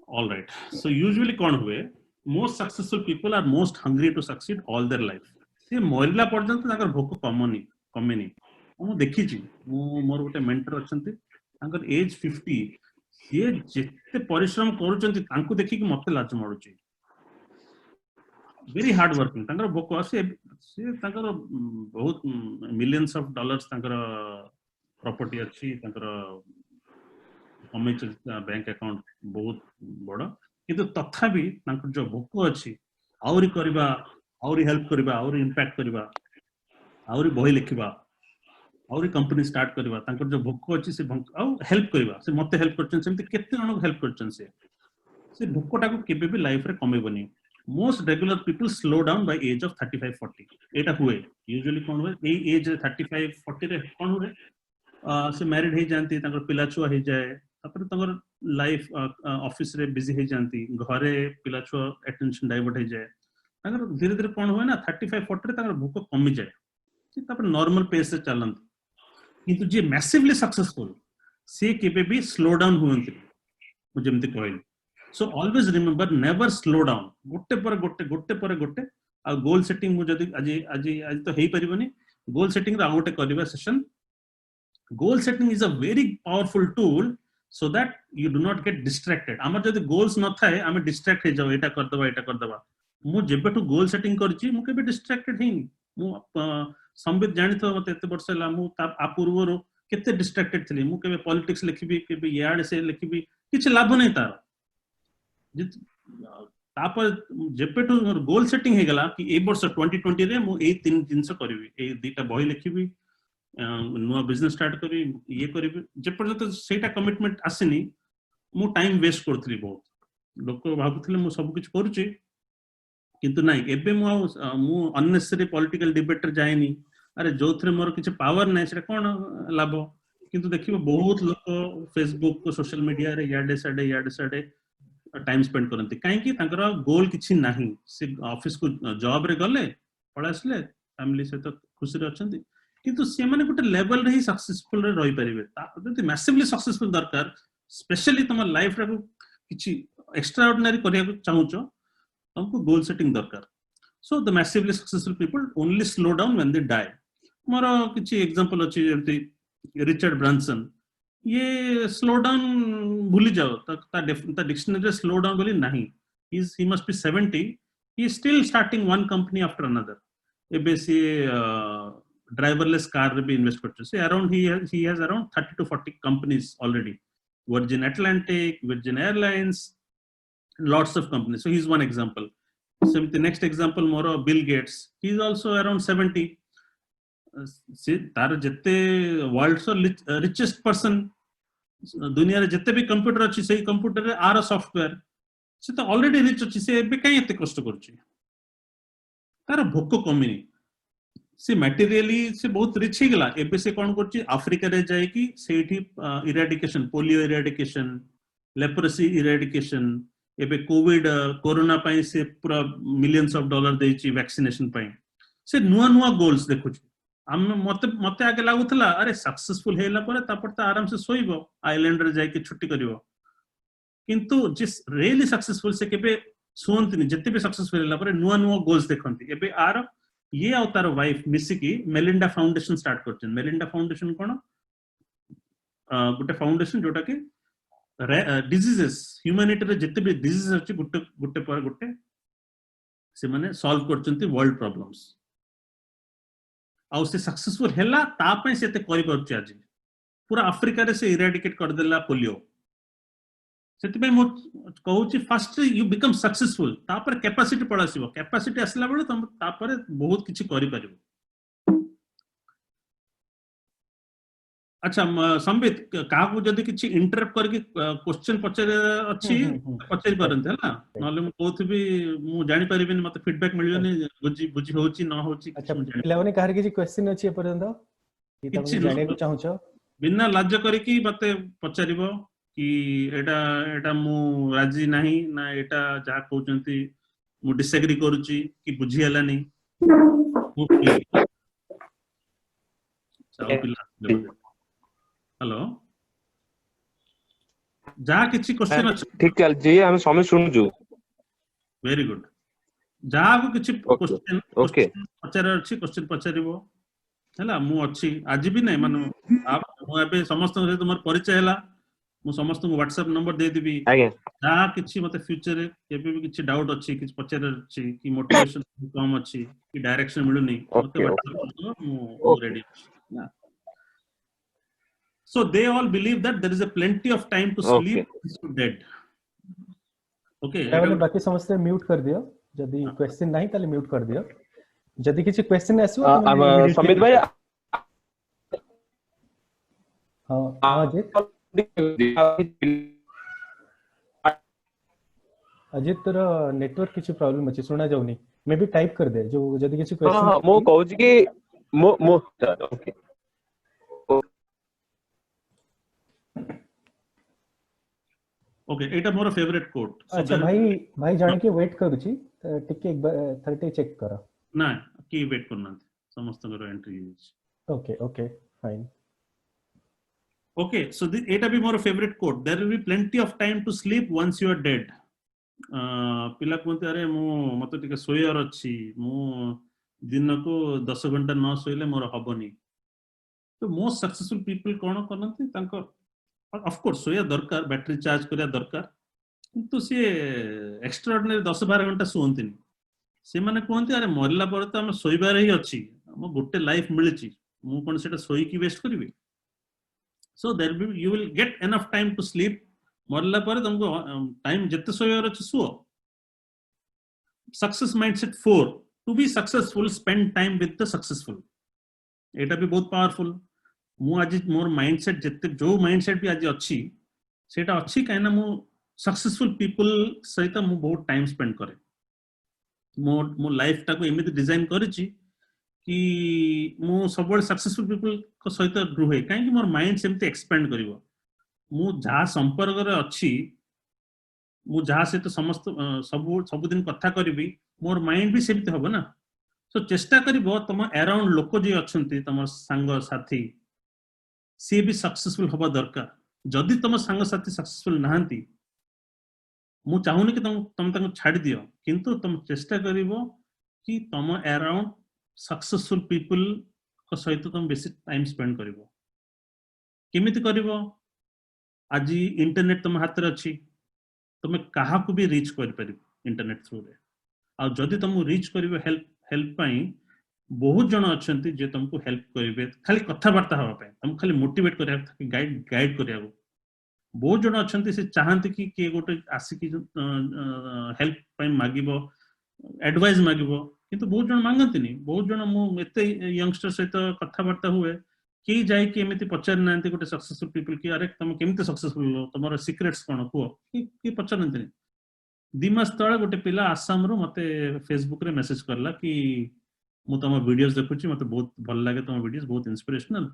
All right. So usually कौन हुए? Most successful people are most hungry to succeed all their life. से मरिला पर्यंत ताकर भोक कमेनी ମୁଁ ଦେଖିଛି ମୁଁ ମୋର ଗୋଟେ ମେଣ୍ଟର ଅଛନ୍ତି ତାଙ୍କର ଏଜ 50 ସିଏ ଯେତେ ପରିଶ୍ରମ କରୁଛନ୍ତି ତାଙ୍କୁ ଦେଖିକି ମତେ ଲାଜ ମାଡୁଛି very hard working ତାଙ୍କର ଭୋକ ସେ ତାଙ୍କର ବହୁତ millions of dollars ତାଙ୍କର property ଅଛି ତାଙ୍କର କମେଇଛନ୍ତି ବ୍ୟାଙ୍କ ଆକାଉଣ୍ଟ ବହୁତ ବଡ କିନ୍ତୁ ତଥାପି ତାଙ୍କର ଯୋଉ ଭୋକ ଅଛି ଆହୁରି କରିବା ଆହୁରି ହେଲ୍ପ କରିବା ଆହୁରି ଇମ୍ପାକ୍ଟ କରିବା ଆହୁରି ବହି ଲେଖିବା ଆହୁରି कंपनी स्टार्ट करवा तांकर जो भोक अछि से आउ हेल्प करवा से मते हेल्प करछन सेमते केते जण हेल्प करछन से भोकटा को केबे भी लाइफ रे कमेबनी most regular people slow down by age of 35 40 एटा हुए यूजुअली कोन हुए ए एज 35 40 रे कोन हुए से मैरिड हे जानती तांकर पिला छुआ हे जाए तापर तांकर लाइफ ऑफिस रे बिजी हे जानती घरे पिला छुआ अटेंशन डाइवर्ट हे जाए तांकर धीरे धीरे कोन हुए ना 35 40 रे तांकर भोक कमी जाए तापर नॉर्मल पेस से चलंत किंतु जे मैसिवली सक्सेसफुल से केबे भी स्लो डाउन हुअंती मु जेमति कहली सो always remember never slow down गोटे पर गोटे आ गोल सेटिंग मु जदी आज तो हेई परिबनी गोल सेटिंग रा आउटे करबा session goal setting is a very powerful tool so that you do not get distracted हमर जदी गोल्स न थाए आमे डिस्ट्रैक्ट हे जाओ एटा कर दबा मु जेबेटू गोल सेटिंग करची मु केबे डिस्ट्रैक्टेड हेनी मु संबित जानि तो मते एते वर्ष ला मु आ पूर्वरो केते डिस्ट्रैक्टेड थली मु केबे पॉलिटिक्स लिखिबी केबे याड से लिखिबी किछ लाभ नै तार तापर जेपेटू गोल सेटिंग हे गला कि ए वर्ष 2020 रे मु ए तीन जिंस करबी ए दीटा बही लिखिबी नुआ बिजनेस स्टार्ट करी ये करबी जेपर्यंत सेटा कमिटमेंट आसीनी मु टाइम वेस्ट करथली बहुत लोक भाबुथले मु सब किछ करूची किंतु नाही एबे मु अननेसेसरी पॉलिटिकल डिबेट रे जाएनी अरे जोथरे मोर किछ पावर नै से कोन लाभ किंतु देखिबो बहुत लोक फेसबुक को सोशल मीडिया रे याडे साडे टाइम स्पेंड करंती काहे कि तांकर गोल किछि नाही से ऑफिस को जॉब रे गले पळासले फैमिली से तो खुशी रे अछंती किंतु से माने गुटे लेवल रे ही सक्सेसफुल रे रहि परिबे जति मैसिवली सक्सेसफुल दरकार स्पेशली तुम लाइफ रे किछि एक्स्ट्रा ऑर्डिनरी करिया चाहूचो हमको गोल सेटिंग दरकार so the massively successful people only slow down when they die मोर किछि एग्जांपल अछि जेंति रिचर्ड ब्रांसन ये स्लो डाउन भूली जाओ ता डिक्शनरी स्लो डाउन बोली नहीं he must be 70 he still starting one company after another एबे सी ड्राइवरलेस कार रे भी इन्वेस्ट करछ से around he has around 30 to 40 companies already Virgin Atlantic Virgin Airlines lots of companies so he's one example so the next example more Bill Gates he is also around 70 से तार जत्ते world so richest person दुनिया रे जत्ते भी computer अछि सेही computer रे आर सॉफ्टवेयर से तो ऑलरेडी रिच अछि से एबे काई एते कष्ट करछि तार भोक कमिनी से मटेरियली से बहुत रिच ही गला एबे से कोन करछि अफ्रीका रे जाय कि सेठी eradication polio eradication leprosy eradication एबे कोविड कोरोना पाई से पूरा मिलियंस ऑफ डॉलर देछि वैक्सीनेशन पाई से नुआ नुआ गोल्स देखुछि हम मते आगे लागुथला अरे सक्सेसफुल हेला पर तापर त आराम से सोइबो आइलैंड रे जाय के छुट्टी करिवो किंतु जिस रियली सक्सेसफुल से केबे सोंतनी जत्ते भी सक्सेसफुल हेला पर नुआ नुआ गोल्स देखंती एबे आर ये और तार वाइफ मिसी की मेलिंडा फाउंडेशन स्टार्ट करछन मेलिंडा फाउंडेशन कोन गुटे फाउंडेशन जोटा के डिजीजेस ह्यूमैनिटी रे जत्ते भी डिजीज अछि गुटे पर गुटे से माने सॉल्व करछंती वर्ल्ड प्रॉब्लम्स आउ से सक्सेसफुल हेला ता पय से ते करि परछि आज पूरा अफ्रीका रे से इरेडिकेट कर देला पोलियो सेति पय मो कहूची फर्स्ट यू बिकम सक्सेसफुल ता पर कैपेसिटी पळासिबो कैपेसिटी असला बेले तुम ता पर बहुत किछि करि परिबो अच्छा संबित का को जदी किछि इंटरप्ट करके क्वेश्चन पचर अछि पचरि परंत हला नले मु कोथबी मु जानि परिबिन मते फीडबैक मिलियोनी बुझी बुझी होची न होची अच्छा पिलावने कहर किछि क्वेश्चन अछि पर्यंत कि तमे जाने को चाहूछो बिना लाज करिकि मते पचरिबो कि एटा एटा मु राजी नाही ना एटा जा कहउचंती मु डिसएग्री करूची कि बुझी हलानी मु चाउ पिला हेलो जहाँ किसी क्वेश्चन अच्छे ठीक चल जी हम समय सुनजु वेरी गुड जहाँ को किसी ओके क्वेश्चन ओके पचार अच्छी क्वेश्चन पचारिबो हैला मु अच्छी आज भी नहीं मानो आप मु एबे समस्त से तुमर परिचय हैला मु समस्त को व्हाट्सएप नंबर दे देबी आगे जहाँ किसी मते फ्यूचर रे केबे भी किसी डाउट अच्छी किसी पचार अच्छी कि मोटिवेशन कम अच्छी कि डायरेक्शन मिलुनी मते ओके व्हाट्सएप कर मु ओके रेडी ना so they all believe that there is a plenty of time to okay sleep once you're dead okay ତାହେଲେ ବାକି ସମସ୍ତେ ମ୍ୟୁଟ୍ କରିଦିଅ ଯଦି କ୍ୱେଶ୍ଚିନ୍ ନାହିଁ ତାହେଲେ ମ୍ୟୁଟ୍ କରିଦିଅ ଯଦି କିଛି କ୍ୱେଶ୍ଚିନ୍ ଆସିବ ତମେ immediately समित भाई ହଁ ହଁ अजित तोर नेटवर्क किसी प्रॉब्लम अछि सुना जाउनी मे भी टाइप कर दे जो जदी किसी क्वेश्चन हां मो कहू छी कि मो मो ओके ओके एटा मोर फेवरेट कोट अच्छा भाई जान के वेट करू छी टिके एक बार 30 चेक करो ना की वेट करना समस्त को entry okay okay fine okay so एटा भी मोर favourite quote there will be plenty of time to sleep once you are dead पिला कोनते अरे मु मते टिके सोयर अछि मु दिन को 10 घंटा न सोइले मोर हबनी तो मोस्ट सक्सेसफुल पीपल कोन करनती तांको ऑफ कोर्स सोया दरकार बैटरी चार्ज करिया दरकार किंतु से एक्स्ट्राऑर्डिनरी 10-12 घंटा सोंतिनी से माने कोनते अरे मरला पर तो हम सोइबार ही अछि हम गोटे लाइफ मिलची मु कोन सेटा सोई की वेस्ट करबी so there will you will get enough time to sleep मरला पर तुमको टाइम जितने सोयर अच्छे सुओ success mindset 4 to be successful spend time with the successful एटा भी बहुत पावरफुल मु आज मोर माइंडसेट जितने जो माइंडसेट भी आज अच्छी सेटा अच्छी काइना मु सक्सेसफुल पीपल सहित मु बहुत टाइम स्पेंड करे मो लाइफ टा को एमिति डिजाइन करिछि कि मु सबल सक्सेसफुल पीपल को सहित रुहे काहे कि मोर माइंड सेमते एक्सपेंड करिवो मु जहा संपर्क रे अछि मु जहा से तो समस्त सब दिन कथा करबी मोर माइंड भी सेमते होबो ना सो चेष्टा करिवो तम अराउंड लोक जे अछंती तम संग साथी से भी सक्सेसफुल होबा दरकार जदी तम संग साथी सक्सेसफुल नाहंती मु चाहूनी कि तुम ताको छाड़ी दियो किंतु तुम चेष्टा करिवो कि तम अराउंड सक्सेसफुल पीपल को सहित तुम बेसी टाइम स्पेंड करिवो केमिति करिवो आज इंटरनेट तुम हाथ रे अछि तुम कहा को भी रीच कर परिबो इंटरनेट थ्रू रे आ जदी तुम रीच करिवो हेल्प पई बहुत जन अछंती जे तुमको हेल्प करिवे खाली कथा वार्ता हवा पे तुम खाली मोटिवेट करिया गाइड करिया बहुत जन अछंती से चाहंती कि के गोटे आसी कि हेल्प पई मागिबो एडवाइस मागिबो किंतु बहुत जन मांगंतिनी बहुत जन मु एते यंगस्टर सहित कथा वार्ता हुए कि जाय कि एमिति पचार नांती गोटे सक्सेसफुल पीपल कि अरे तुम केमिति सक्सेसफुल हो तमरो सीक्रेट्स कोन को कि पचार नांती 2 मास तळे गोटे पिला आसाम रो मते फेसबुक रे मैसेज करला कि मु तम वीडियोस देखुची मते बहुत भल लागे तम वीडियोस बहुत इंस्पिरेशनल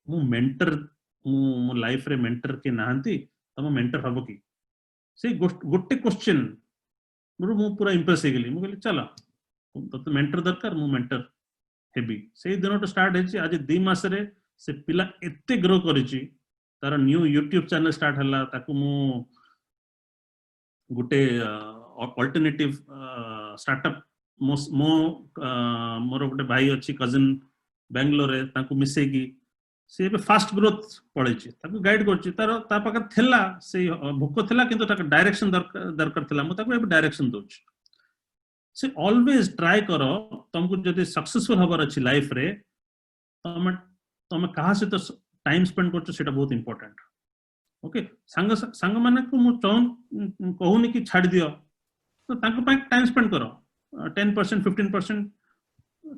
मु मेंटर मु लाइफ रे मेंटर के नांती तम मेंटर हबो कि से गोटे क्वेश्चन मु पूरा इंप्रेस हे गेली मु कहली चला तो मेंटर दरकार मु मेंटर हेबी से दिन तो स्टार्ट हेची आज 2 मास रे से पिला एते ग्रो करिची तार न्यू यूट्यूब चैनल स्टार्ट हला ताकू मु गुटे अल्टरनेटिव स्टार्टअप मो मोर गुटे भाई अछि कजिन बेंगलोर रे ताकू मिसे की से बे फास्ट ग्रोथ पळेची ताकू गाइड करची तार ता पाकर थेला से भूख थेला किंतु ताक डायरेक्शन दरकार थेला मु ताकू ए डायरेक्शन दोच से ऑलवेज ट्राई करो तुमको जदि सक्सेसफुल हबर अछि लाइफ रे तमे कहा से तो टाइम स्पेंड करछो सेटा बहुत इंपोर्टेंट ओके संग माने को मु कहूनी कि छाड़ दियो तो तांको पाक टाइम स्पेंड करो 10% 15%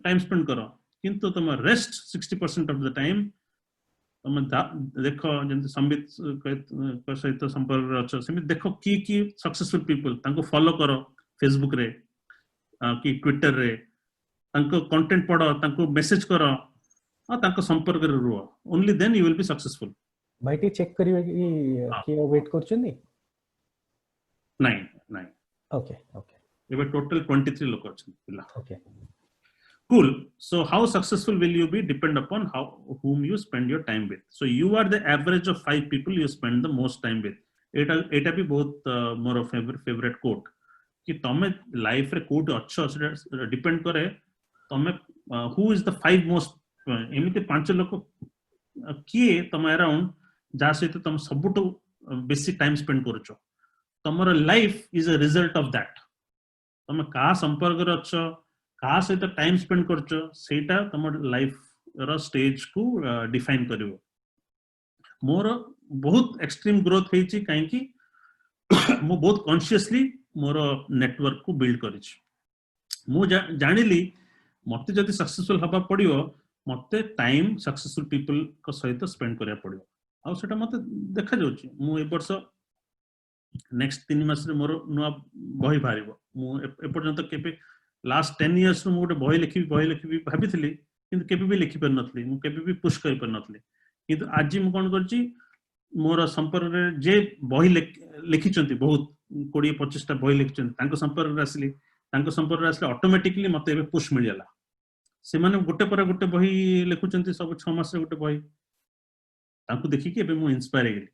टाइम स्पेंड करो किंतु तुम रेस्ट 60% ऑफ द टाइम तुम देखो जंत संबित को सहित संपर्क अच्छो सेमि देखो की सक्सेसफुल पीपल तांको फॉलो करो फेसबुक रे कि ट्विटर रे तांको कंटेंट पढ़ो तांको मैसेज करो आ तांको संपर्क रे रुओ only then you will be successful भाई टी चेक करिवे कि वेट करछनी नहीं ओके ओके एबे टोटल 23 लोक अछन पिला okay cool so how successful will you be depend upon whom you spend your time with so you are the average of 5 people you spend the most time with एटा भी बहुत मोर favourite coat कि तमे life रे coat अच्छो सेटा depend करे तमे who is the 5 most एमिते 5 लोक किए तम अराउंड जा सहित तुम सबुठ बेसी टाइम स्पेंड करुच तमर life is a result of that तुम का संपर्क रे अच्छो का सहित टाइम स्पेंड करुच सेटा तमर लाइफ रो स्टेज को डिफाइन करिवो मोर बहुत एक्सट्रीम ग्रोथ हेची काहे कि मु बहुत कॉन्शियसली मोर नेटवर्क को बिल्ड करिछ मु जानिली मते जदि सक्सेसफुल हबा पड़ियो मते टाइम सक्सेसफुल पीपल को सहित स्पेंड करिया पड़ियो आ सेटा मते देखा जाउची मु ए वर्ष नेक्स्ट 3 मास रे मोर नुआ बही भारिबो मु ए पर्यंत केबे लास्ट 10 इयर्स मु गोटे बही लिखिबी भाबिथिली किंतु केबे भी लिखि पर नथली मु केबे भी पुश करि पर नथली किंतु आज मु कोन करची मोर संपर्क रे जे बही लिखिचंती बहुत 20-25 टा बही लिखिचंती तांको संपर्क रे आसली तांको संपर्क रे आसले ऑटोमेटिकली मते एबे पुश मिलियला से माने गोटे पर गोटे बही लिखुचंती सब 6 मास रे गोटे बही तांको देखि के एबे मु इंस्पायर हेली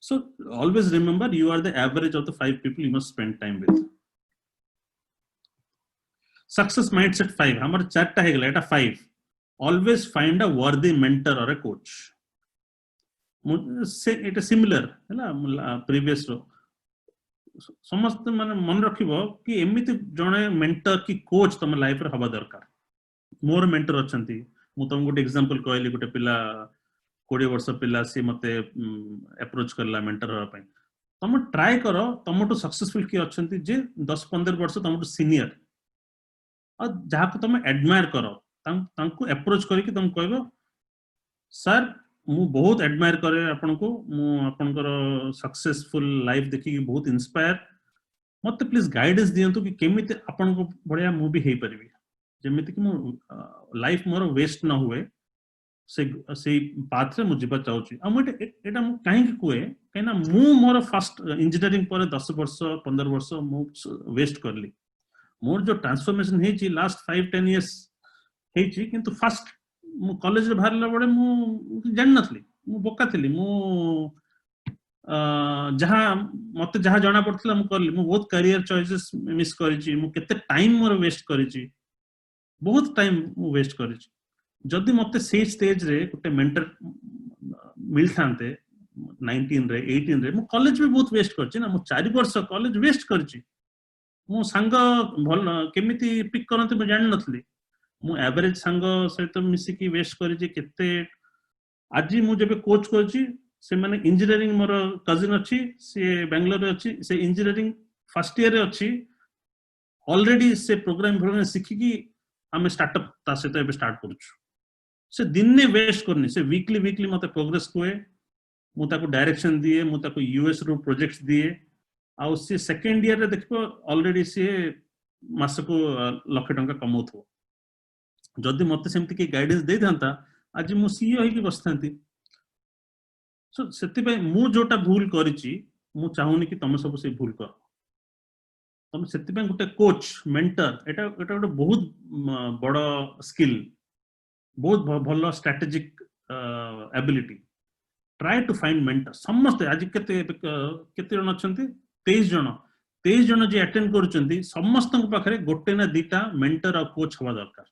so always remember you are the average of the 5 people you must spend time with success mindset 5 हमर चारटा हे गेला एटा 5 ऑलवेज फाइंड अ वर्दी मेंटर और अ कोच से एटा सिमिलर हैला प्रीवियस रो समस्त माने मन रखिबो कि एमिति जणे मेंटर की कोच तम लाइफ रे हबा दरकार मोर मेंटर अछंती मु तुम गोटे एग्जांपल कहली गोटे पिला 20 वर्ष पिला से मते अप्रोच करला मेंटर होबा पई तम ट्राई करो तमटो सक्सेसफुल की अछंती जे 10-15 वर्ष तमटो सीनियर आ जहा को तुम एडमायर करो तांको अप्रोच करके तुम कहबो सर मु बहुत एडमायर करे आपन को मु आपन को सक्सेसफुल लाइफ देखि कि बहुत इंस्पायर मते प्लीज गाइडेंस दियंतु कि केमिते आपन को बढ़िया मु भी हे परबी जेमिति कि मु लाइफ मोर वेस्ट न हुए से पाथ रे मु जिबा चाहूची आ मु एटा मु काहे कि कोए काहेना मु मोर फर्स्ट इंजीनियरिंग पर 10 वर्ष 15 वर्ष मु वेस्ट करली मोर जो ट्रांसफॉर्मेशन हेची लास्ट 5-10 इयर्स हेची किंतु फर्स्ट मु कॉलेज रे बाहरला बडे मु जान नथली मु बोका थली मु जहा मते जहा जाना पड़तला मु करली मु बहुत करियर चॉइसेस मिस करिची मु केते टाइम मोर वेस्ट करिची बहुत टाइम मु वेस्ट करिची जदि मते से स्टेज रे गोटे मेंटर मिलथांते 19 रे 18 रे मु कॉलेज भी बहुत वेस्ट करची ना मु 4 वर्ष कॉलेज वेस्ट करची मु संग भल केमिति पिक करनते मु जान नथली मु एवरेज संग सहित मिसी की वेस्ट करिची केते आज मु जबे कोच करची से माने इंजीनियरिंग मोर कजिन अछि से बेंगलोर रे अछि से इंजीनियरिंग फर्स्ट ईयर रे अछि ऑलरेडी से प्रोग्राम सिखि की हमें स्टार्टअप ता से तो स्टार्ट करूछु से दिन ने वेस्ट करनी से वीकली मते प्रोग्रेस कोए मु ताको डायरेक्शन दिए मु ताको यूएस रो प्रोजेक्ट्स दिए आ से सेकंड ईयर रे देखो ऑलरेडी से मास को लाख टंका कमाउथो जदि मते सेमति के गाइडेंस दे थांता आज मु सीईओ होई की बसथांती सो सेति पे मु जोटा भूल करिची मु चाहुनी कि तमे सब से भूल कर तमे सेति पे गुटे कोच मेंटर एटा गोटे बहुत बड़ स्किल बहुत भलो strategic ability try to find mentor समस्त आज केते जन अछंती 23 जन जे अटेंड करूचंती समस्त पाखरे गोटे ना दीटा मेंटर और कोच हवा दरकार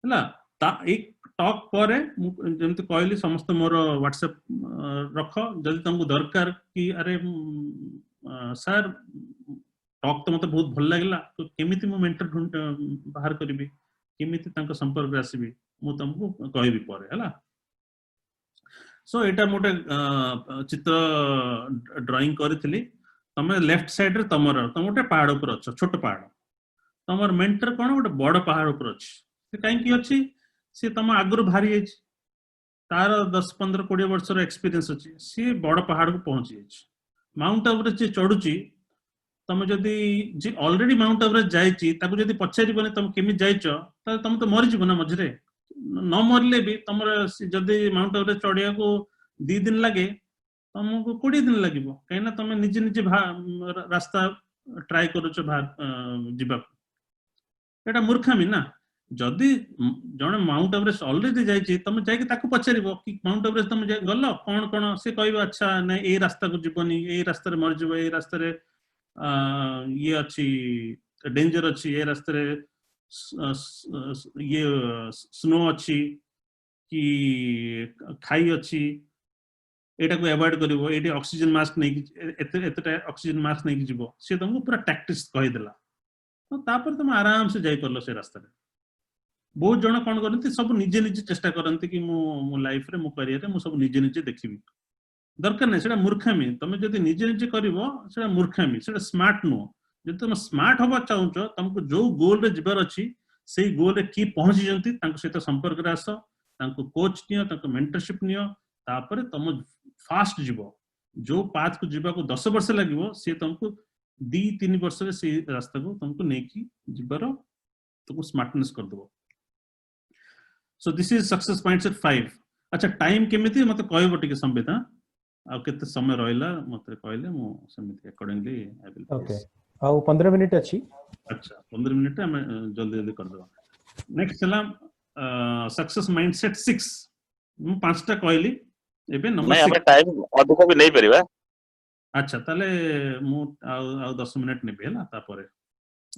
हला ता एक टॉक करे जेमते कहली समस्त मोर व्हाट्सएप रख जदि तुमको दरकार कि अरे सर टॉक तो मते बहुत भल लागला तो केमिति मो मेंटर बाहर करबी केमिति तांको संपर्क रे आसीबी मु तुमको कहबी परे हला सो एटा मोटे चित्र ड्राइंग करथिली तमे लेफ्ट साइड रे तमर तम गोटे पहाड़ ऊपर अछ छोट पहाड़ तमर मेंटर कोन गोटे बड़ पहाड़ ऊपर अछि से काई की अछि से तम आगुर भारी अछि तार 10-15-20 वर्ष रो एक्सपीरियंस अछि से बड़ पहाड़ को पहुंची अछि माउंट एवरेस्ट जे चढुची तमे जदी जे ऑलरेडी माउंट एवरेस्ट जायची ताको जदी पछारी बने तम केमि जायचो त तम तो मरि जीव ना मझरे न मरले भी तमर जदी माउंट एवरेस्ट चढ़िया को 2 दिन लागे तुमको 20 दिन लागिवो कहिना तमे निजे निजे रास्ता ट्राई करूछ जीवा एटा मूर्खामी ना जदि जने माउंट एवरेस्ट ऑलरेडी जाइए तुम जाके ताको पचारिबो कि माउंट एवरेस्ट तुम गल कौन कौन से कहबो अच्छा नहीं ए रास्ता को जीवनी ए रास्ता रे मर जीवो ए रास्ता रे ये अच्छी डेंजर अच्छी ए रास्ता रे ये स्नो अच्छी कि खाई अच्छी एटा को अवॉइड करिवो एटी ऑक्सीजन मास्क नहीं एते ऑक्सीजन मास्क नहीं जीवो से तुमको पूरा टैक्टिक्स कहि देला तो तापर तुम आराम से जाई परलो से रास्ता रे बहुत जन कौन करती सब निजे निजे चेष्टा करती कि मो लाइफ रे मो करियर रे मो सब निजे निजे देखिबी दरकार नहीं सेटा मूर्खामी तुम जदि निजे निजे करिवो सेटा मूर्खामी सेटा स्मार्ट नो जदि तुम स्मार्ट होबा चाहुचो तुमको जो गोल रे जिबार अछि सेही गोल रे की पहुंची जंती तांको सहित संपर्क रे आसो तांको कोच नियो तांको मेंटरशिप नियो तापर तुम फास्ट जीवो जो पाथ को जीवा को 10 वर्ष लागिवो से तुमको 2-3 वर्ष रे से रास्ता को तुमको नेकी जिबार तुमको स्मार्टनेस कर दबो So this is success mindset 5. अच्छा टाइम केमिति मते कहबो टिके संबित आ केते समय रहला मते कहले मो समिति अकॉर्डिंगली आई विल ओके आ 15 मिनिट अछि अच्छा 15 मिनिट हम जल्दी जल्दी कर दो नेक्स्ट चला सक्सेस माइंडसेट 6 मु पांचटा कहली एबे नंबर 6 नहीं हम टाइम अधिक भी नहीं परिबा अच्छा ताले मु आ 10 मिनिट नेबे हला तापरे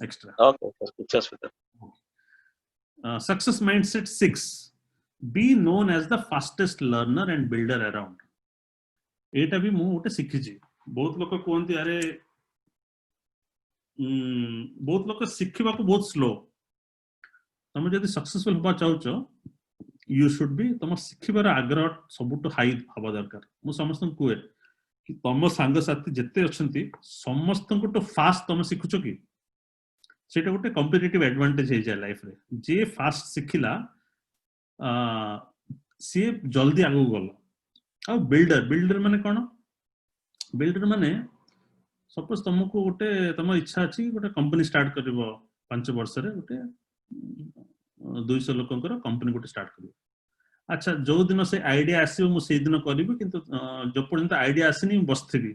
एक्स्ट्रा ओके कुछ असुविधा success mindset 6 be known as the fastest learner and builder around एटा भी मु ओटे सिखि छी बहुत लोक कोनती अरे बहुत लोक सिखिबा को बहुत स्लो तुम जदि सक्सेसफुल होबा चाहूचो यू शुड बी तुम सिखिबार आग्रह सबुटो हाई हबा दरकार मु समस्त को कि तुम संग साथी जत्ते अछंती समस्त को तो फास्ट तुम सिखुचो कि सेटा गोटे कॉम्पिटिटिव एडवांटेज है जाय लाइफ रे जे फास्ट सिखिला सी जल्दी आगु गलो आ बिल्डर माने कोन बिल्डर माने सपोज तुमको गोटे तुम इच्छा अछि गोटे कंपनी स्टार्ट करबो 5 वर्ष रे गोटे 200 लोकंकर कंपनी गोटे स्टार्ट करबो अच्छा जो दिन से आईडिया आसीबो मु से दिन करबी किंतु जो पर्यंत आईडिया आसीनी बसथिबी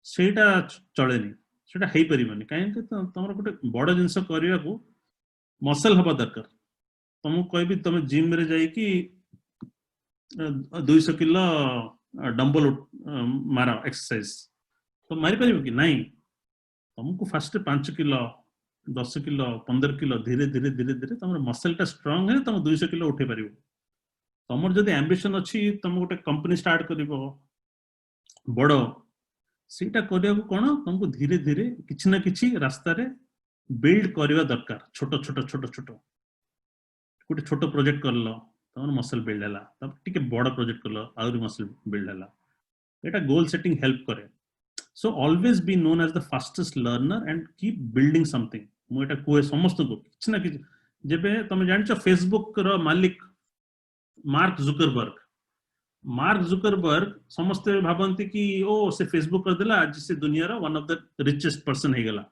सेटा चलेनी सेटा हेई परिबनी काहे कि तमरो गोटे बड़ जिंस करिया को मसल हबा दरकार तुमको कहबी तुम जिम रे जाई कि 200 किलो डंबल मारा एक्सरसाइज तो मारी परिबो कि नहीं तुमको फर्स्ट 5 किलो 10 किलो 15 किलो धीरे धीरे धीरे धीरे तुम मसल टा स्ट्रांग है तुम 200 किलो उठे परिबो तुमर जदी एम्बिशन अछि तुम गोटे कंपनी स्टार्ट करिवो बड़ सीटा करिया को कोन तुमको धीरे धीरे किछि ना किछि रास्ता रे बिल्ड करबा दरकार छोटो छोटो छोटो छोटो गोटे छोटो प्रोजेक्ट करलो तमर मसल बिल्ड हला तब टिके बड़ प्रोजेक्ट करलो आउरी मसल बिल्ड हला एटा गोल सेटिंग हेल्प करे so always be known as the fastest learner and keep building something मु एटा कोए समस्त को किछि ना किछि जेबे तुम जानिछो फेसबुक रो मालिक मार्क जुकरबर्ग समस्त भाबंती कि ओ से फेसबुक कर देला आज से दुनिया रो one of the richest person हे गेला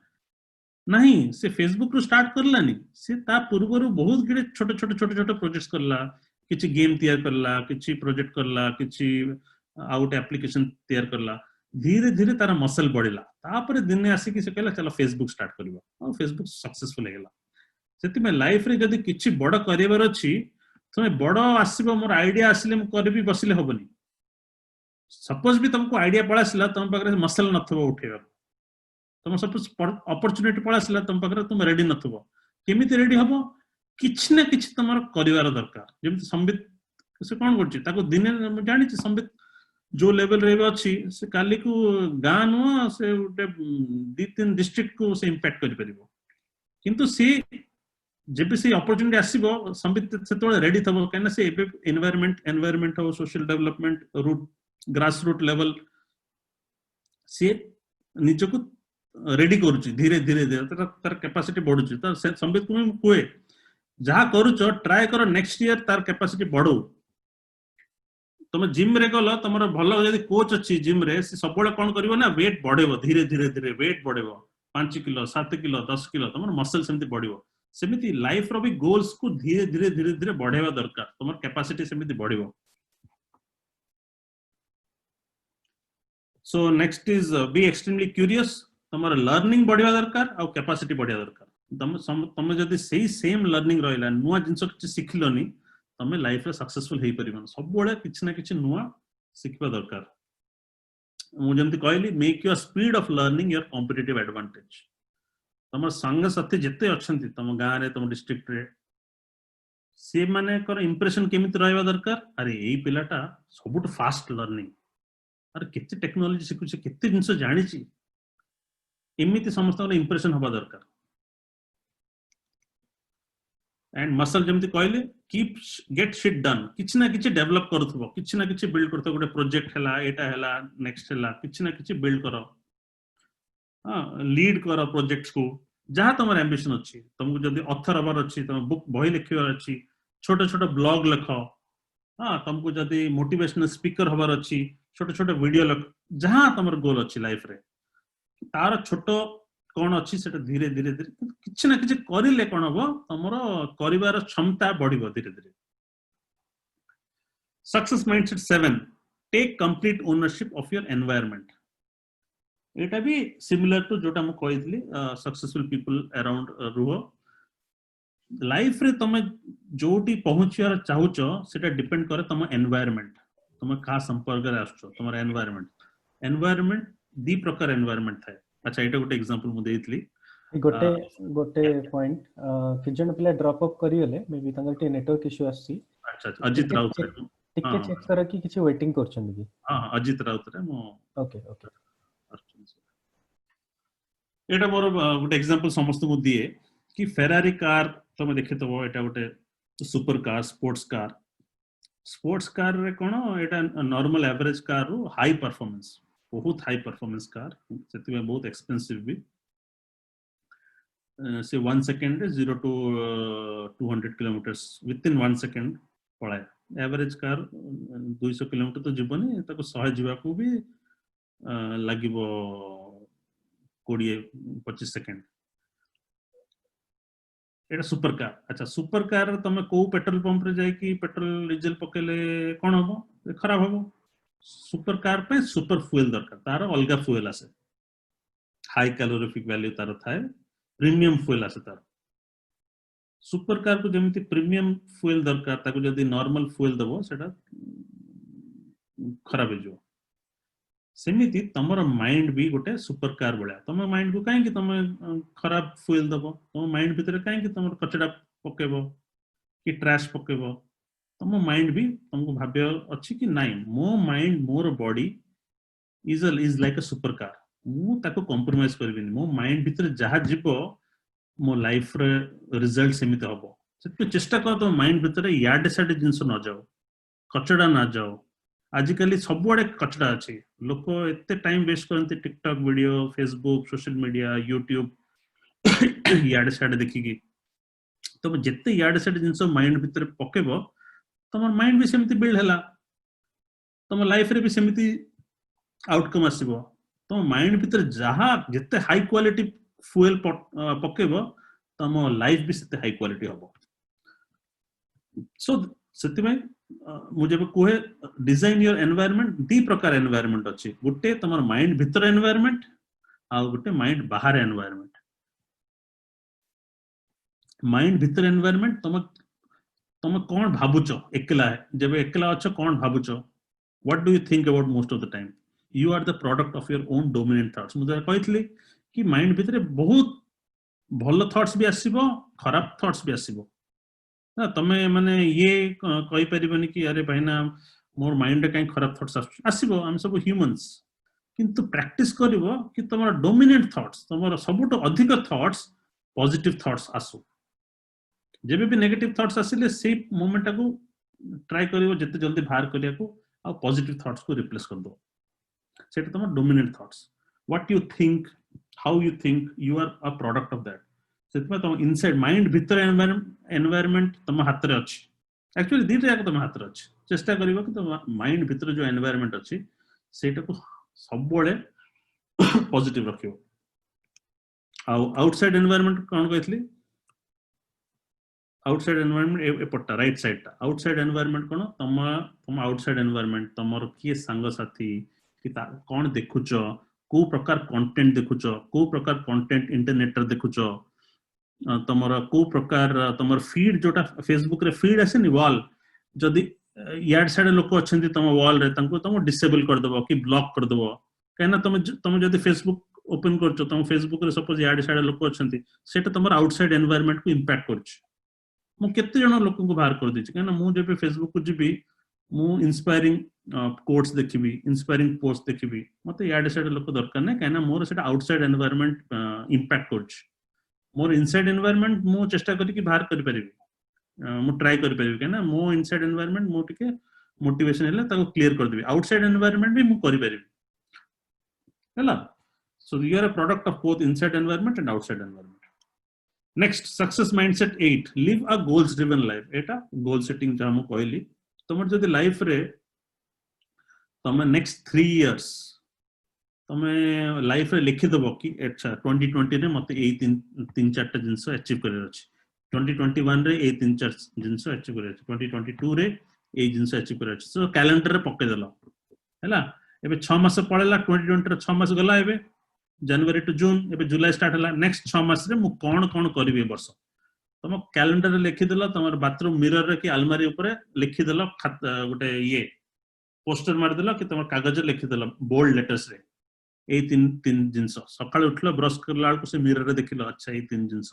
नहीं से फेसबुक रो स्टार्ट करलानी से ता पूर्वरु बहुत गिरे छोटे छोटे छोटे छोटे प्रोजेक्ट्स करला किछि गेम तैयार करला किछि प्रोजेक्ट करला किछि आउट एप्लीकेशन तैयार करला धीरे धीरे तारा मसल बढ़िला तापर दिन आसी कि से कहला चलो फेसबुक स्टार्ट करबा और फेसबुक सक्सेसफुल हे गेला सेति में लाइफ रे जदी किछि बड़ करियर अछि तुम बड़ आसीबो मोर आइडिया आसिले म करबी बसिले होबनी सपोज भी तुमको आइडिया पळासिला तुम पाखरे मसल नथबो उठेबा तुम सपोज अपॉर्चुनिटी पळासिला तुम पाखरे तुम रेडी नथबो केमिति रेडी हबो किछ ना किछ तमर करिवार दरकार जेमति संबित से कोन करछि ताको दिने जानि छि संबित जो लेवल रे अछि से काली को गां न से उटे 2-3 डिस्ट्रिक्ट को से इंपैक्ट करि परिबो किंतु से जेबे से अपॉर्चुनिटी आसीबो संबित से तो रेडी थबो कना से एनवायरनमेंट हो social development root grass root level से निज को रेडी करूची धीरे धीरे धीरे तार कैपेसिटी बढ़ुची त संबित को कोए जहा करूचो ट्राई करो नेक्स्ट ईयर तार कैपेसिटी बढ़ो तुम जिम रे गलो तमरो भलो यदि कोच अछि जिम रे से सबले कोन करिवो ना वेट बढ़ेबो धीरे धीरे धीरे वेट बढ़ेबो 5 किलो 7 किलो 10 किलो तमरो मसल सेमति बढ़िबो सेमिति लाइफ रो भी गोल्स को धीरे धीरे धीरे धीरे बढ़ेबा दरकार तमर कैपेसिटी सेमिति बढ़िबो so next is be extremely curious तमर लर्निंग बढ़िबा दरकार और कैपेसिटी बढ़िया दरकार तमे जदि सेही सेम लर्निंग रहिला नुआ जिंस किछि सिखिलोनी तमे लाइफ रे सक्सेसफुल हेई परिबन सब बेले किछि ना किछि नुआ सिखबा दरकार मु जेमति कहली make your speed of learning your competitive advantage तम संग साथी जते अछंती तम गां रे तम डिस्ट्रिक्ट रे से माने कर इंप्रेशन केमिति रहबा दरकार अरे एई पिलाटा सबुट फास्ट लर्निंग अरे केते टेक्नोलॉजी सिखुछि केते जिंस जानिछि एमिति समस्त इंप्रेशन हबा दरकार एंड मसल जमती कहले कीप गेट शिट डन किछि ना किछि डेवलप करथबो किछि ना किछि बिल्ड करथबो गोटे प्रोजेक्ट हला एटा हला नेक्स्ट हला किछि ना किछि बिल्ड करो लीड करो प्रोजेक्ट्स को जहां तमर एम्बिशन अछि तुमको जदी ऑथर हबार अछि तुम बुक बही लिखिबार अछि छोटे छोटे ब्लॉग लिखो तुमको जदी मोटिवेशनल स्पीकर हबार अछि छोटे छोटे वीडियो लिख जहां तमर गोल अछि लाइफ रे तार छोटो कौन अच्छी से धीरे धीरे धीरे किसी ना किसी करिले कौन हम तुमर करिवार क्षमता बढ़िबो धीरे धीरे success mindset 7 take complete ownership of your environment एटा भी सिमिलर टू जोटा मु कहितली सक्सेसफुल पीपल अराउंड रुह लाइफ रे तमे जोटी पहुंचियार चाहुचो सेटा डिपेंड करे तम एनवायरनमेंट तम का संपर्क रे आछो तमर एनवायरनमेंट दी प्रकार एनवायरनमेंट थाए अच्छा एटा गोटे एग्जांपल मु देइतली गोटे पॉइंट कि जन पिला ड्रॉप अप करियले मे बी तांगर टे नेटवर्क इशू आसी अच्छा अजित राउत टिके चेक कर कि किछि वेटिंग करछन कि हां अजित राउत रे मो ओके एटा मोर गोटे एग्जांपल समस्त को दिए कि फेरारी कार तुम देखितबो एटा गोटे सुपर कार स्पोर्ट्स कार रे कोन एटा नॉर्मल एवरेज कार रो हाई परफॉर्मेंस बहुत हाई परफॉर्मेंस कार सेति में बहुत एक्सपेंसिव भी से 1 सेकंड रे 0 to 200 किलोमीटर्स विथ इन 1 सेकंड पळाय एवरेज कार 200 किलोमीटर तो जीवनी ताको 100 जीवा को भी लागिबो 20-25 सेकंड एटा सुपर कार अच्छा सुपर कार तमे को पेट्रोल पंप रे जाय कि पेट्रोल डीजल पकेले कोन हबो खराब हबो सुपर कार पे सुपर फ्यूल दरकार तार अलगा फ्यूल आसे हाई कैलोरीफिक वैल्यू तार थाए प्रीमियम फ्यूल आसे तार सुपर कार को जेमिति प्रीमियम फ्यूल दरकार ताको जदी नॉर्मल फ्यूल दबो सेटा खराब हो जो सेमिति तमर माइंड भी गोटे सुपर कार बळा तम माइंड को काहे कि तम खराब फ्यूल दबो तम माइंड भीतर काहे कि तमर कचडा पकेबो कि ट्रैश पकेबो तम माइंड भी तुमको भाब्य अच्छी कि नहीं मो mind more body is like a super car मु ताको कॉम्प्रोमाइज करबिनी मो माइंड भीतर जहा जीवो मो लाइफ रे रिजल्ट सेमित हबो सेति चेष्टा कर तो माइंड भीतर याड साइड जिंस न जाओ कचडा ना जाओ आजिकली सबुआडे कचडा अछि लोक एते टाइम वेस्ट करंती TikTok video Facebook social media YouTube याड साइड देखि कि तो जत्ते याड साइड जिंस माइंड भीतर पकेबो तमर माइंड भी सेमिति बिल्ड हला तम लाइफ रे भी सेमिति आउटकम आसीबो तम माइंड भीतर जहा जत्ते हाई क्वालिटी फ्यूल पकेबो तम लाइफ भी सेते हाई क्वालिटी हबो सो सेति में मुझे कोहे डिजाइन योर एनवायरनमेंट दी प्रकार एनवायरनमेंट अछि गुटे तमर माइंड भीतर एनवायरनमेंट आ गुटे माइंड बाहर एनवायरनमेंट माइंड भीतर एनवायरनमेंट तुम कौन भाबुचो एकला है जब एकला अच्छो कौन भाबुचो what do you think about most of the time you are the product of your own dominant thoughts मुझे कहतली कि माइंड भीतर बहुत भल थॉट्स भी आसीबो खराब थॉट्स भी आसीबो ना तमे माने ये कहि परिबनी कि अरे भाईना मोर माइंड काई खराब थॉट्स आसीबो हम सब ह्यूमंस किंतु प्रैक्टिस करिवो कि तमरा डोमिनेंट थॉट्स तमरा सबुट अधिक थॉट्स पॉजिटिव थॉट्स आसु जेबे भी नेगेटिव थॉट्स आसिले से मोमेंट को ट्राई करिवो जते जल्दी बाहर करिया को आ पॉजिटिव थॉट्स को रिप्लेस कर दो सेटा तमर dominant thoughts what you think how you think you are a product of that सेतमे तम इनसाइड माइंड भीतर एनवायरनमेंट तम हाथ रे अछि एक्चुअली दीटा जाक तम हाथ रे अछि चेष्टा करिवो कि तम माइंड भीतर जो एनवायरनमेंट अछि सेटा को सब बळे पॉजिटिव रखियो आ आउटसाइड एनवायरनमेंट कोन कहथली आउटसाइड एनवायरनमेंट एपटा राइट साइड टा आउटसाइड एनवायरनमेंट कोन तम आउटसाइड एनवायरनमेंट तमर किए संग साथी कि कोन देखुचो को प्रकार कंटेंट देखुचो को प्रकार कंटेंट इंटरनेट रे देखुचो तमर को प्रकार तमर फीड जोटा फेसबुक रे फीड आसेनी वॉल जदि याड साइड लोक अछंती तम वॉल रे तंको तम डिसेबल कर दबो कि ब्लॉक कर दबो कहना तुम जदि फेसबुक ओपन करछो तुम फेसबुक रे सपोज याड साइड लोक अछंती सेटा तमर आउटसाइड एनवायरनमेंट को इंपैक्ट करछ मु केते जण लोक को बाहर कर दिछि कहना मु जेबे फेसबुक को जिबी मु इंस्पायरिंग कोट्स देखिबी इंस्पायरिंग पोस्ट देखिबी मते याड साइड लोक दरकार नै कहना मोर सेटा आउटसाइड एनवायरनमेंट इंपैक्ट करछ मोर इनसाइड एनवायरनमेंट मु चेष्टा करी कि बाहर करि परिबी मु ट्राई करि परिबी कहना मो इनसाइड एनवायरनमेंट मु टिके मोटिवेशन हेले ताको क्लियर कर देबी आउटसाइड एनवायरनमेंट भी मु करि परिबी हैला so you are a product of both inside environment and outside environment next success mindset 8 live a goals driven life एटा गोल सेटिंग जा मु कहली तमर जदि लाइफ रे तमे नेक्स्ट 3 इयर्स तमे लाइफ रे लिखि दबो कि अच्छा 2020 रे मते ए तीन चारटा जिंस अचीव करे अछि 2021 रे ए तीन चार जिंस अचीव करे अछि 2022 रे ए जिंस अचीव करे अछि सो कैलेंडर रे पके देलो हैला एबे 6 मास पळेला 2020 रे 6 मास गला एबे जनवरी टू जून एबे जुलाई स्टार्ट हला नेक्स्ट 6 मास रे मु कोन कोन करबी वर्ष तम कैलेंडर रे लिखि देलो तमर बाथरूम मिरर रे कि अलमारी ऊपर लिखि देलो गोटे ये पोस्टर मार देलो कि तमर कागज रे लिखि देलो बोल्ड लेटर्स रे ए तीन जिंस सकाळ उठलो ब्रश करला को से मिरर रे देखिलो अच्छा ए तीन जिंस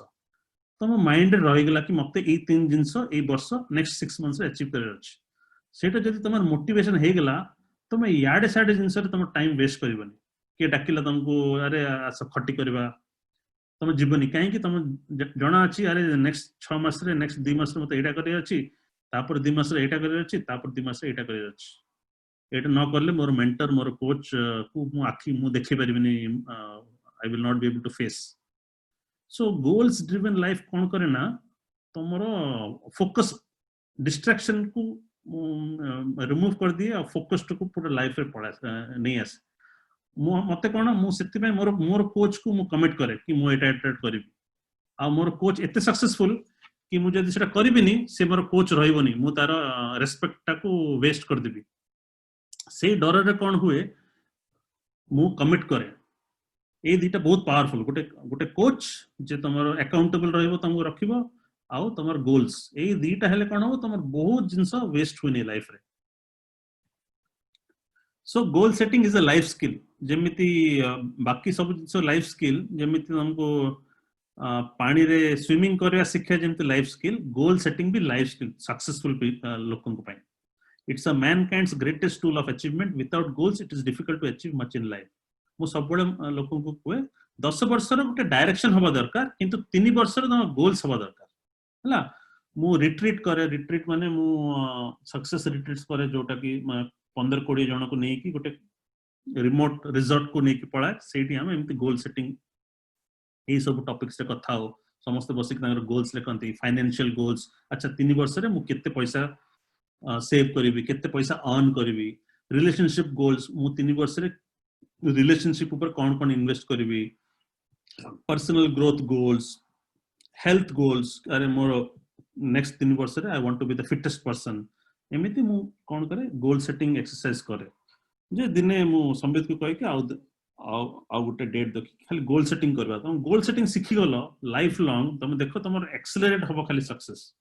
तम माइंड रे रहि गेला कि मते ए तीन जिंस ए वर्ष नेक्स्ट 6 मंथ्स रे अचीव करे अछि सेटा जदि तमर मोटिवेशन हे गेला तम याडे साडे जिंस रे तम टाइम वेस्ट करबनी के डाकिला तुमको अरे आस खटी करबा तुम जीवनी कहीं कि तुम जना अछि अरे नेक्स्ट 6 मास रे नेक्स्ट 2 मास रे मते एटा करे अछि तापर 2 मास रे एटा करे अछि तापर 2 मास रे एटा करे अछि एटा न करले मोर मेंटर मोर कोच को मु आखी मु देखि परिबिनी I will not be able to face so goals driven life कोन करे ना तमरो फोकस डिस्ट्रैक्शन को रिमूव कर दिए और फोकस को पूरा लाइफ रे पड़ा नहीं आस मते कोन मु सेति पे मोर कोच को मु कमिट करे कि मु एटा करबी आ मोर कोच एते सक्सेसफुल कि मु जदि सेटा करबिनी से मोर कोच रहइबनी मु तार रेस्पेक्ट ता को वेस्ट कर देबी से डर रे कोन हुए मु कमिट करे ए दीटा बहुत पावरफुल गोटे कोच जे तमरो अकाउंटेबल रहइबो तमको रखिबो आउ तमर गोल्स ए दीटा हेले कोन हो तमर बहुत जिंस वेस्ट हुनी लाइफ रे so goal setting is a life skill जेमिति बाकी सब जिंस लाइफ स्किल जेमिति हमको पानी रे स्विमिंग करया शिक्षा जेमिति लाइफ स्किल गोल सेटिंग भी लाइफ स्किल सक्सेसफुल लोकन को पाए it's a mankind's greatest tool of achievement without goals it is difficult to achieve much in life मु सब बळे लोकन को कोए 10 वर्ष रो गोटे डायरेक्शन हबा दरकार किंतु 3 वर्ष रो तम गोल्स हबा दरकार हला मु रिट्रीट करे रिट्रीट माने मु सक्सेस रिट्रीट्स करे जोटा कि 15-20 जन को नहीं कि गोटे रिमोट रिजॉर्ट को नहीं कि पळा सेठी हम एमती गोल सेटिंग ए सब टॉपिक्स रे कथा हो समस्त बसिक तांगर गोल्स लेखंती फाइनेंशियल गोल्स अच्छा 3 वर्ष रे मु केते पैसा सेव करिवि केते पैसा अर्न करिवि रिलेशनशिप गोल्स मु 3 वर्ष रे रिलेशनशिप ऊपर कोन इन्वेस्ट करिवि personal growth goals health goals अरे मोर नेक्स्ट 3 वर्ष रे I want to be the fittest person एमिति मु कोन करे गोल सेटिंग एक्सरसाइज करे जे दिने मु संबित को कहि के आउ गोटे डेट देखि खाली गोल सेटिंग करबा तुम गोल सेटिंग सिखि गलो लाइफ लॉन्ग तुम देखो तुम एक्सेलरेट हबो खाली success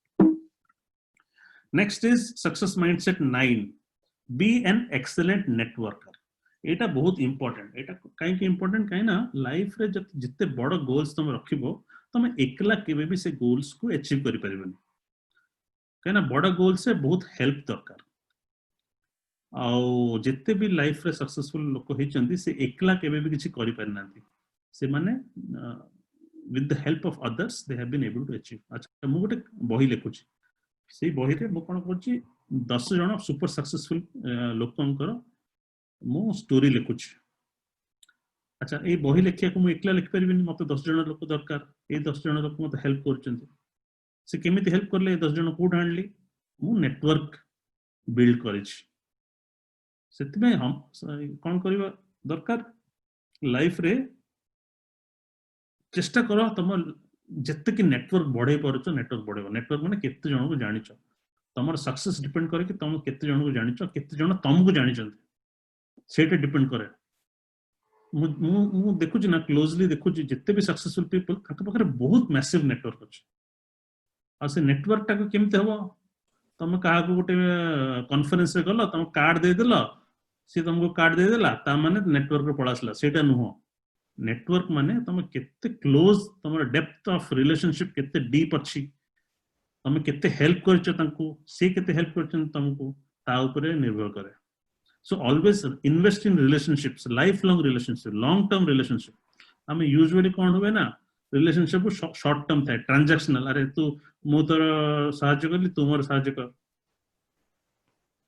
next is success mindset 9 be an excellent networker एटा बहुत इंपोर्टेंट एटा काई के इंपोर्टेंट काई ना लाइफ रे जिते बड़ गोल्स तुम रखिबो तुम एकला केबे भी से गोल्स को अचीव करि परिबनी काई ना बड़ गोल से बहुत हेल्प दरकार आउ जिते भी लाइफ रे सक्सेसफुल लोक हेचंती से एकला केबे भी किछि करि परनांती से माने with the help of others they have been able to achieve अच्छा मु गोटे बही लेखुची से बही रे मु कोन करची 10 जण सुपर सक्सेसफुल लोकंकर मु स्टोरी लिखुची अच्छा ए बही लेखिया को मु एकला लिख परिबिनी मते 10 जण लोक दरकार ए 10 जण लोक मते हेल्प करचंती से केमिति हेल्प करले 10 जण कोड हांडली मु नेटवर्क बिल्ड करिछि सेति में हम कोन करबा दरकार लाइफ रे चेष्टा करो तुम जत्ते कि नेटवर्क बढ़े परछो नेटवर्क बढ़ेबो नेटवर्क माने केते जण को जानिचो तमर सक्सेस डिपेंड करे कि तुम केते जण को जानिचो केते जण तुमको जानिचंती सेटा डिपेंड करे मु देखु ना क्लोजली देखु जिते भी सक्सेसफुल पीपल ताके पाखरे बहुत मैसिव नेटवर्क अछि आ से नेटवर्क टा को केमते हबो तुम क्या गोटे कॉन्फ्रेंस रे गल तुम कार्ड दे देला सी तुमको कार्ड दे देला ता माने नेटवर्क पळासला सेटा नुहो नेटवर्क माने तुम केते क्लोज तुम डेप्थ ऑफ रिलेशनशिप केते डीप अछि तुम केते हेल्प करछ तांको से केते हेल्प करछन तुमको ता ऊपर निर्भर करे so always invest in relationships life long relationship long term relationship हमें यूजुअली कोन होवे ना रिलेशनशिप शॉर्ट टर्म थाए ट्रांजैक्शनल अरे तू मु तोर सहाय्य करली तू मोर सहाय्य कर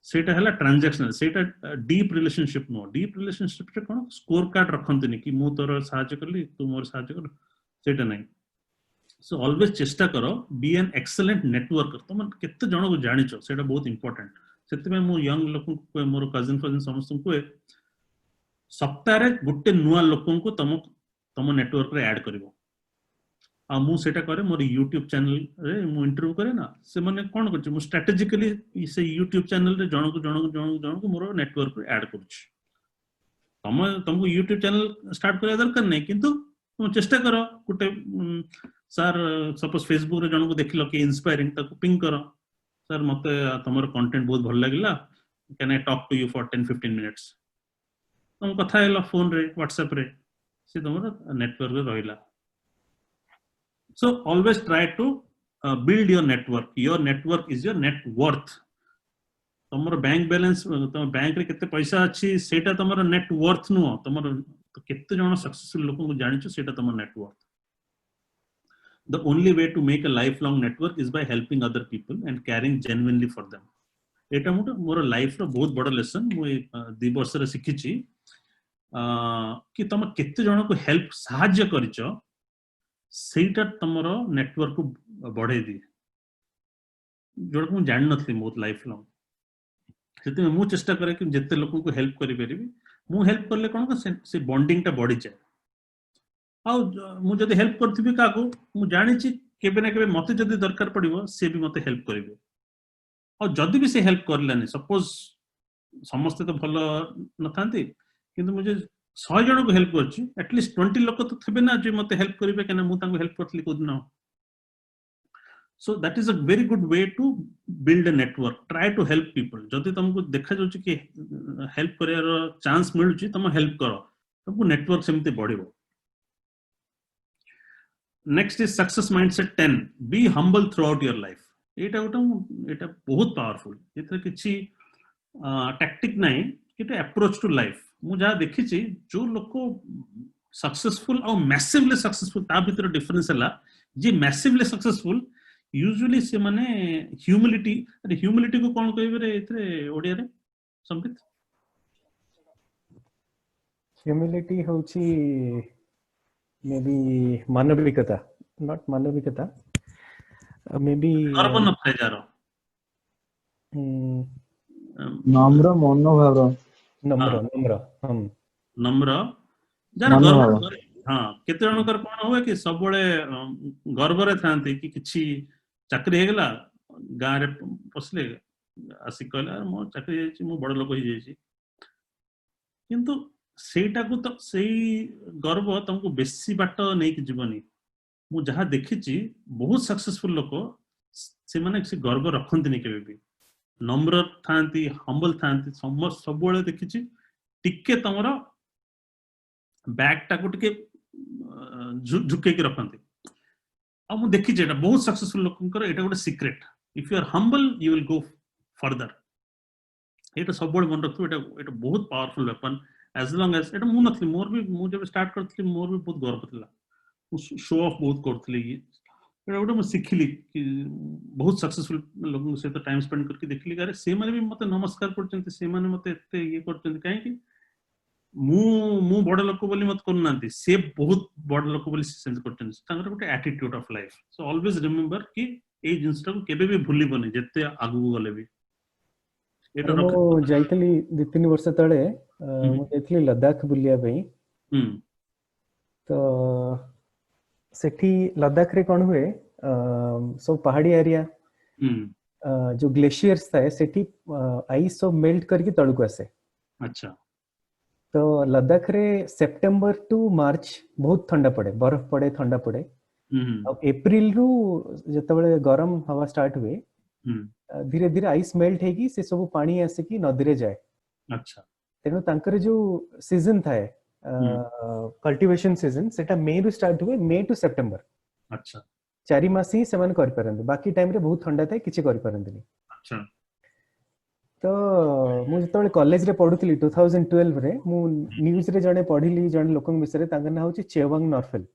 सेटा हला ट्रांजैक्शनल सेटा deep relationship no deep relationship रे कोन स्कोर कार्ड रखंतनी कि मु तोर सहाय्य करली तू मोर सहाय्य कर सेटा नहीं सो ऑलवेज चेष्टा करो बी एन एक्सीलेंट नेटवर्कर तुम केते जण को जानिचो सेटा बहुत इंपोर्टेंट सेते में मु यंग लोक को मोर कजिन फजिन समस्त को सप्ताह रे गुटे नुवा लोकन को तुम नेटवर्क रे ऐड करिवो आ मु सेटा करे मोर YouTube चैनल रे मु इंटरव्यू करे ना से माने कोन करछ मु स्ट्रेटेजिकली से YouTube चैनल रे जण को मोर नेटवर्क रे ऐड करछ तुमको YouTube चैनल स्टार्ट करे दरकार नहीं किंतु तुम चेष्टा करो गुटे सर सपोज फेसबुक रे जण को देखिलो कि इंस्पायरिंग ताको पिंग करो सर मते तमरो कंटेंट बहुत भल लागिला can I talk to you for 10-15 minutes तुम कथा हेलो फोन रे WhatsApp रे से तमरो नेटवर्क रे रहिला so always try to build your network is your net worth तमरो बैंक बैलेंस तम बैंक रे केते पैसा अछि सेटा तमरो नेट वर्थ नो तमरो केते जण सक्सेसफुल लोक को जानिचो सेटा तमरो net worth the only way to make a lifelong network is by helping other people and caring genuinely for them Etah more life रो बहुत बड़ लेसन मु 2 वर्ष रे सिखिची कि तम केते जण को हेल्प सहाय्य करिचो सेटा तमरो नेटवर्क को बढ़े दी जोड़ को जान नथली मोत लाइफ लॉन्ग सेते मु चेष्टा करे कि जत्ते लोक को हेल्प करि परिबी मु हेल्प करले कोन से बॉन्डिंग टा बढ़ी जाए आ मु जदि हेल्प करथिबी का को मु जानि छी केबे ना केबे मते जदि दरकार पड़िबो से भी मते हेल्प करिवे और जदि भी से हेल्प करलानी सपोज समस्त तो भलो न थांती किंतु मुझे 100 जण को हेल्प करछि एटलीस्ट 20 लोक तो थबे ना जे मते हेल्प करिवे केना मु तांको हेल्प करथली को दिन so that is a very good way to build a network try to help people जदि तुमको देखा जाउछि कि हेल्प करियार चांस मिलुछि तुम हेल्प करो तुमको नेटवर्क सेमते बढ़िबो next is success mindset 10 be humble throughout your life एटा बहुत पावरफुल एथरे किछि टैक्टिक नाही किटे अप्रोच टू लाइफ मु जा देखि छी जो लोक सक्सेसफुल और मैसिवली सक्सेसफुल ता भीतर डिफरेंस हला जे मैसिवली सक्सेसफुल यूजुअली से माने ह्यूमिलिटी को कोन कहबे रे एथरे ओडिया रे संबित ह्यूमिलिटी होची मे बी मानविकता नॉट मानविकता मे बी गर्व न थाए जारो नम्र मनोभाव नम्र जार गर्व हां केते जण कर कोन होय कि सब बळे गर्व रे थांती कि किछि चाकरी हे गेला गां रे पसले आसी कहला मो चाकरी जायछि मो बड़ लोक ही जायछि किंतु सेटा को तो सेई गर्व तुमको बेसी बाट नै कि जीवनी मु जहा देखिछि बहुत सक्सेसफुल लोक से माने से गर्व रखंती नै केबे भी नम्र थांती हम्बल थांती सब बळे देखिछि टिके तमरो बैक टा को टिके झुके के रखंती आ मु देखि जेटा बहुत सक्सेसफुल लोकंकर एटा गोटे secret if you are humble you will go further एटा सब बळे मन रखतो एटा बहुत powerful weapon as long as एटा मु नथली मोर भी मु जब स्टार्ट करथली मोर भी बहुत गर्व थिला मु शो ऑफ बहुत करथली एटा गोटे मु सिखली कि बहुत सक्सेसफुल लोगन से तो टाइम स्पेंड करके देखली अरे से माने भी मते नमस्कार करचंती से माने मते एते ये करचंती काहे कि मु बड़ लोक बोली मत करनांती से बहुत बड़ लोक बोली सेंस करचंती तांगर गोटे attitude of life so always remember कि ए जिंसटा को केबे भी भूलिबोनी जत्ते आगु गले भी एटा मो जाइतली 2-3 वर्ष तळे मो जाइतली लद्दाख बुलिया पई तो सेठी लद्दाख रे कोन हुए सब पहाड़ी एरिया जो ग्लेशियर्स थाए सेठी आइस सब मेल्ट करके तळु को आसे अच्छा तो लद्दाख रे सेप्टेम्बर टू मार्च बहुत ठंडा पड़े, बर्फ पड़े, ठंडा पड़े। अब एप्रिल रु जतबेले गरम हवा स्टार्ट हुए धीरे धीरे आइस मेल्ट हेगी से सब पानी आसिकी नदी रे जाए। अच्छा तेणु तांकर जो सीजन थाए कल्टिवेशन सीजन सेटा मे रु स्टार्ट हुए, मे टू सेप्टेम्बर। अच्छा 4 मास ही सेमान कर परंदे, बाकी टाइम रे बहुत ठंडा थाए, किछि कर परंदिनी। अच्छा तो मु जतबेले कॉलेज रे पढुतली 2012 रे मु न्यूज रे जने पढिली, जने लोकन विषय रे तांकर नाम होची चेवांग नॉर्फेल।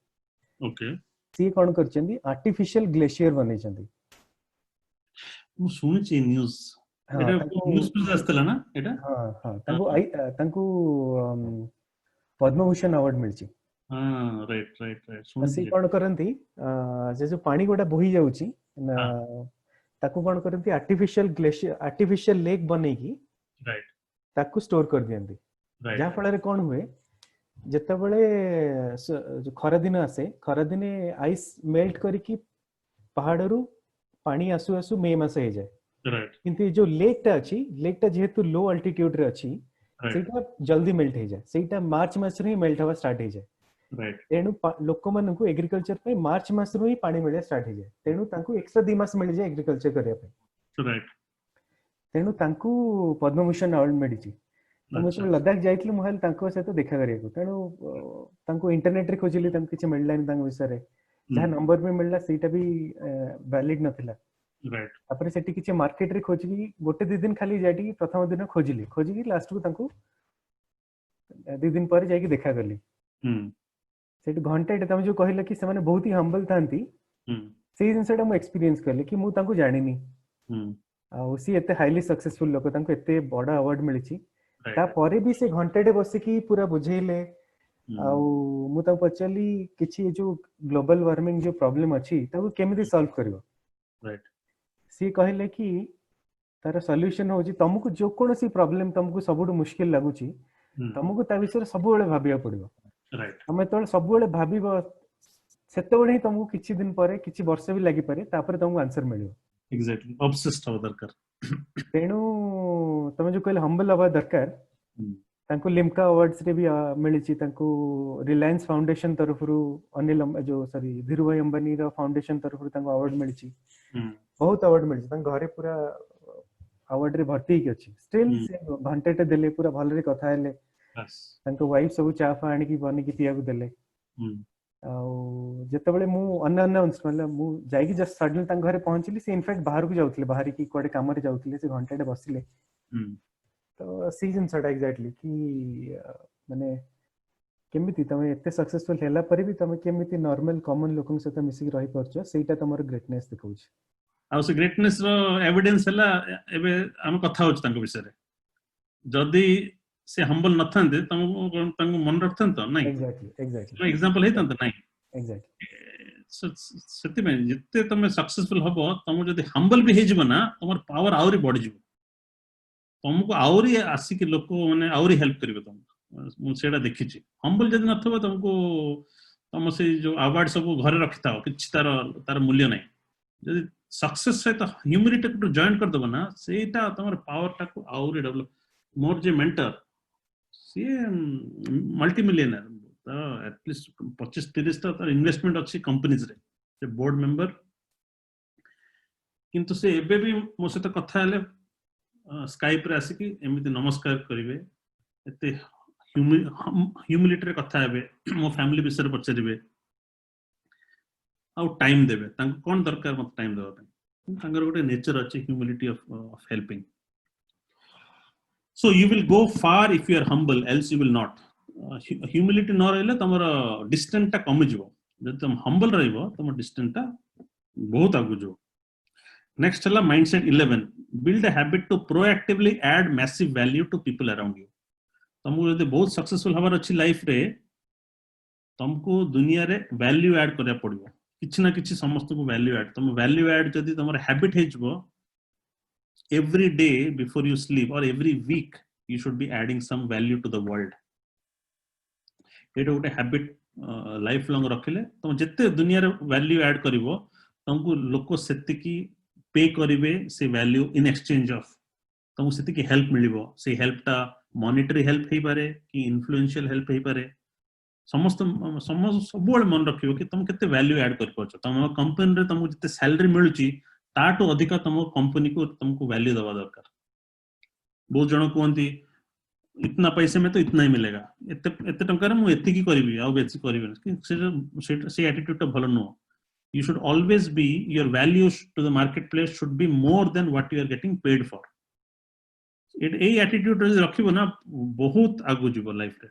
ओके सी कोन करचंदी आर्टिफिशियल ग्लेशियर बनेचंदी। मु सुनिची न्यूज हाँ एटा तांको न्यूज पे आस्तला ना एटा हाँ हाँ तांको पद्मभूषण अवार्ड मिलची। हां राइट राइट राइट सी सुनिची कोन करंती जे जो पानी गोटा बोही जाउची ना हाँ। ताको कोन करंती आर्टिफिशियल ग्लेशियर, आर्टिफिशियल लेक बनेकी राइट ताको स्टोर कर दियंती। राइट जा फଳରେ कोन हुए जेतेबेले जो खरा दिन आसे, खरा दिने आइस मेल्ट करिकी पहाड़रू पानी आसु आसु मे मास हे जाए। राइट किंतु जो लेक टा अछि, लेक टा जेहेतु लो अल्टीट्यूड रे अछि राइट सेटा जल्दी मेल्ट हे जाए, सेटा मार्च मास रे मेल्ट हवा स्टार्ट हे जाए। राइट तेणु लोक मानकु एग्रीकल्चर पे मार्च मास रो ही पानी मिले स्टार्ट हे जाए। तेणु तांकु एक्स्ट्रा 2 मास मिल जाए एग्रीकल्चर करिया पे। राइट तेणु तांकु पद्मभूषण अवार्ड मिलिची। तो अच्छा मुझे लद्दाख जाइतली मोहल तांको सहित देखा करिया। तेणु तांको इंटरनेट रे खोजिली, तांको किछ मिललानी तांको विषय रे, जहा नंबर भी मिलला सेटा भी वैलिड नथिला। राइट तापर सेठी किछ मार्केट रे खोजिकी गोटे 2 दिन खाली जाटी प्रथम दिन खोजिकी लास्ट को तांको 2 दिन पर जाइकी देखा करली। सेठी घंटाटे तमे जो कहले कि से माने बहुत ही हम्बल थांती, से जिनसटा मु एक्सपीरियंस करले कि मु तांको जानिनी आ उसी एते हाईली सक्सेसफुल लोक तांको एते बड़ा अवार्ड मिलिची। ता परे भी से घंटाटे बसिकी पूरा बुझेइले। आ मु ता पचली किछि जो ग्लोबल वार्मिंग जो प्रॉब्लम अछि ताको केमिति सॉल्व करिवो। राइट सी कहले कि तार सॉल्यूशन होची तुमको जो कोनोसी प्रॉब्लम तुमको सबुठ मुश्किल लागुची तुमको ता विषय सब बेले भाबिया पड़िबो। राइट तमे तो सब बेले भाबिबो सेते बेले ही तुमको किछि दिन परे किछि वर्ष भी लागि पारे तापर तुमको आंसर मिलियो। एग्जैक्टली ऑब्सेस्ड हो दरकार। तेणु तमे जो कहले हम्बल हवा दरकार। तांको लिम्का अवार्ड्स रे भी मिलिची, तांको रिलायंस फाउंडेशन तरफरु अनिल जो सॉरी धीरूभाई अंबानी रो फाउंडेशन तरफरु तांको अवार्ड मिलिची। बहुत अवार्ड मिलिची, तांको घरे पूरा अवार्ड रे भर्ती की अछि। स्टिल से घंटेटे देले पूरा भलरे कथा हेले। तांको वाइफ सब चाफा आनी की बनी की पिया को देले। जेतेबेले मु अनाउंस मतलब मु जाई की जस्ट सडनली तांको घरे पहुंचली, से इनफैक्ट बाहर को जाउतले, बाहर की कोडे काम रे जाउतले, से घंटेटे बसिले। तो सीजन सडा एग्जैक्टली कि माने केमिति तमे एते सक्सेसफुल हैला परे भी तमे केमिति नॉर्मल कॉमन लोकन सहित मिसिक रही परछ, सेटा तमर ग्रेटनेस देखौछ। आ से ग्रेटनेस रो एविडेंस हला एबे हम कथा होछ तांको विषय रे। जदी से हम्बल नथांते तांको मन रखथन तो नहीं। एग्जैक्टली एग्जांपल हेतन तो नहीं। एग्जैक्टली सत्य में जिते तमे सक्सेसफुल हबो तम जदी हम्बल भी हे जबो ना तमर पावर आउरी बढ़ जबो। तुमको आउरी आसी के लोक माने आउरी हेल्प करिवे तुम। मु सेडा देखिछि। हम्बल जदी नथबो तुमको तम से जो अवार्ड सब घरे रखिताओ किछ तार मूल्य नहीं। जदी सक्सेस सहित ह्यूमिलिटी को जॉइन कर दबो ना सेटा तमर पावर टा को आउरी डेवलप। मोर जे मेंटर सी मल्टी मिलियनर तो एटलीस्ट 25-30 तो इन्वेस्टमेंट अच्छी कंपनीज रे से बोर्ड मेंबर। किंतु से एबे भी मो सहित कथा हेले स्काइप रे आसिकी एमिति नमस्कार करिवे, एते ह्यूमिलिटी रे कथा हेबे, मो फैमिली विषय पचारिवे आउ टाइम देबे। तांको कोन दरकार मत टाइम देबा पे तांगर गोटे नेचर अछि humility of helping. So you will go far if you are humble, else you will not. Humility न रहले तमर डिस्टेंस टा कम जिवो। जब तुम humble रहइबो तमर डिस्टेंस टा बहुत आगु जो। नेक्स्ट हला mindset 11, build a habit to proactively add massive value to people around you. तुमको यदि बहुत सक्सेसफुल हबार अछि लाइफ रे तुमको दुनिया रे वैल्यू ऐड करया पड़िबो। किछ ना किछ समस्त को वैल्यू ऐड, तुम वैल्यू ऐड जदी तमर हैबिट हे जबो, every day before you sleep or every week you should be adding some value to the world. एटा गोटे हैबिट लाइफ लॉन्ग रखिले तुम जिते दुनिया रे वैल्यू ऐड करिवो तुमको लोक सेति की पे करिवे से वैल्यू इन एक्सचेंज ऑफ तुमको सेति की हेल्प मिलिवो। से हेल्प टा मॉनिटरी हेल्प हे पारे कि इन्फ्लुएंशियल हेल्प हे पारे समस्त सब मन रखियो कि तुम केते वैल्यू ऐड कर पाछो तुम कंपनी रे तुमको जते सैलरी मिलुची ताटो अधिक तुम कंपनी को तुमको वैल्यू दवा दरकार बहुत जन कहती इतना पैसे में तो इतना ही मिलेगा एते टंका रे मु एति की करबी आ बेसी करबी से एटीट्यूड तो भलो no you should always be your values to the marketplace should be more than what you are getting paid for a attitude रखिबो ना बहुत आगु जीवो लाइफ रे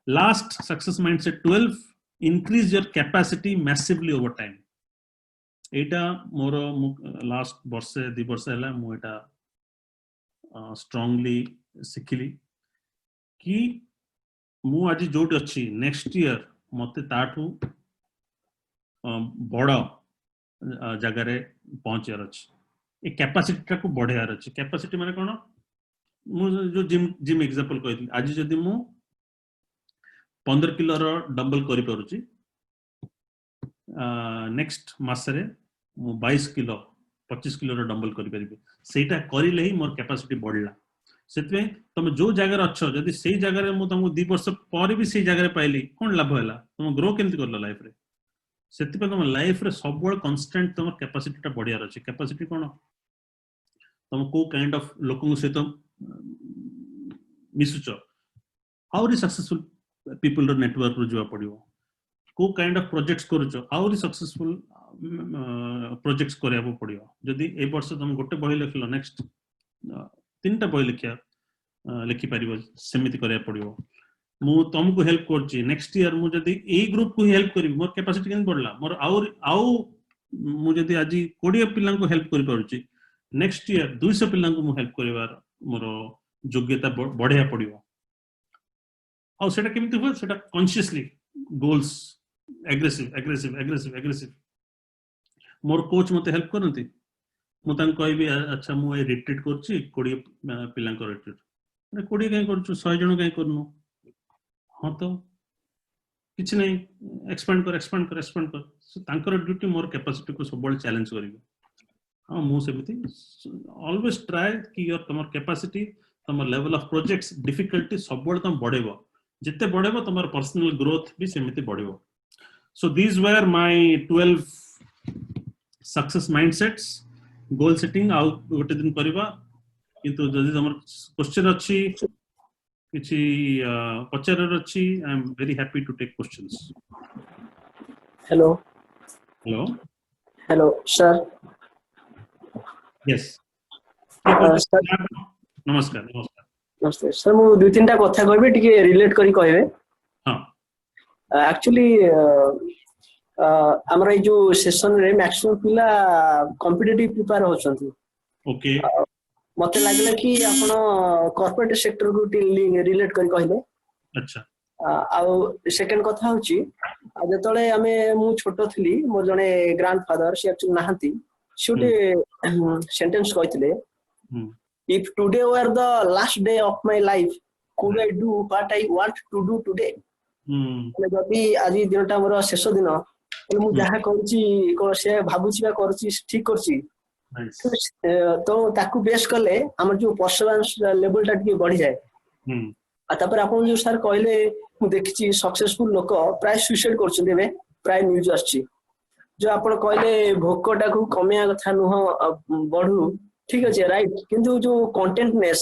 last success mindset 12 increase your capacity massively over time Etah more last वर्ष 2 वर्ष हला मु एटा स्ट्रांगली सिखिली कि मु आज जोट अछि नेक्स्ट ईयर मते ताठू बड़ जगह रे पहुंचार अछि ए कैपेसिटी को बढ़ार अछि कैपेसिटी माने कोन मु जो जिम एग्जांपल कहथि आज जदि मु 15 किलो रो डंबल करि परुछि नेक्स्ट मास रे मु 22 किलो 25 किलो रो डंबल करि परिबे सेटा करिले ही मोर कैपेसिटी बढ़ला सेतवे तुम जो जगह अच्छो जदि सेही जगह रे मु तुमको 2 वर्ष पर भी सेही जगह रे पाइली कोन लाभ होला तुम ग्रो केमति करलो लाइफ रे सेति पे तुम लाइफ रे सब बळ कांस्टेंट तुम कैपेसिटी टा बढ़ियार अछि कैपेसिटी कोन तुम को काइंड ऑफ लोकन से तो मिसुचो हाउ सक्सेसफुल पीपल रो नेटवर्क रो जुआ पड़ियो को काइंड ऑफ प्रोजेक्ट्स करूचो हाउ सक्सेसफुल प्रोजेक्ट्स करया पड़ियो जदि ए वर्ष तुम गोटे बही लिखलो नेक्स्ट 3टा बही लिखि पारिबो सेमिति करया पड़ियो मु तुमको हेल्प करछि नेक्स्ट ईयर मु जदी ए ग्रुप को हेल्प करी मोर कैपेसिटी केन बढ़ला मोर आउ मु जदी आज 20 पिल्ला को हेल्प करि पारुछि नेक्स्ट ईयर 200 पिल्ला को मु हेल्प करिवार मोर योग्यता बढ़िया पड़ियो आ सेटा केमिति हो सेटा कॉन्शियसली गोल्स एग्रेसिव मोर कोच मते हेल्प करनती मु तान कहबी अच्छा मु ए रिट्रीट करछि 20 पिल्ला को रिट्रीट अरे 20 काई करछु 100 जण काई करनु हाँ तो किछ नहीं एक्सपेंड कर तांकर ड्यूटी मोर कैपेसिटी को सब चैलेंज करिवे हाँ मु सेमिति ऑलवेज ट्राई कि योर तमर कैपेसिटी तमर लेवल ऑफ प्रोजेक्ट्स डिफिकल्टी सब तुम बढ़ेबो जिते बढ़ेबो तमर पर्सनल ग्रोथ भी सेमिति बढ़ेबो so these were my 12 success mindsets goal setting आउ गोटे दिन करबा किंतु जदी तमर क्वेश्चन अछि किछि पचारर अछि I am very happy to take questions hello sir yes नमस्कार नमस्ते सर मु 2-3टा कथा कहबे टिके रिलेट करी कहबे हां एक्चुअली हमरा जो सेशन रे मैक्सिमम पिला कॉम्पिटिटिव प्रिपेयर होछंती ओके मते लागला कि आपण कॉर्पोरेट सेक्टर को रिलेट करी कहले अच्छा आ सेकंड कथा होची जतले हमें मु छोटो थली मोर जने ग्रैंडफादर से एक्चुअली नाहंती छोटे sentence कहथिले if today were the last day of my life could I do what I want to do today जदी आज दिनटा मोर शेष दिन मु जहा करछि को से भाबुछि बा करछि ठीक करछि तो ताकू बेस करले हमर जो परफॉर्मेंस लेवल टा टिके बढ़ी जाए आ तापर आपण जो सर कहले मु देखछि सक्सेसफुल लोक प्राय सुसाइड करछन देबे प्राय न्यूज आछि जो आपण कहले भोकटा को कमिया कथा नुह बढ़ू ठीक अछि राइट किंतु जो कंटेंटनेस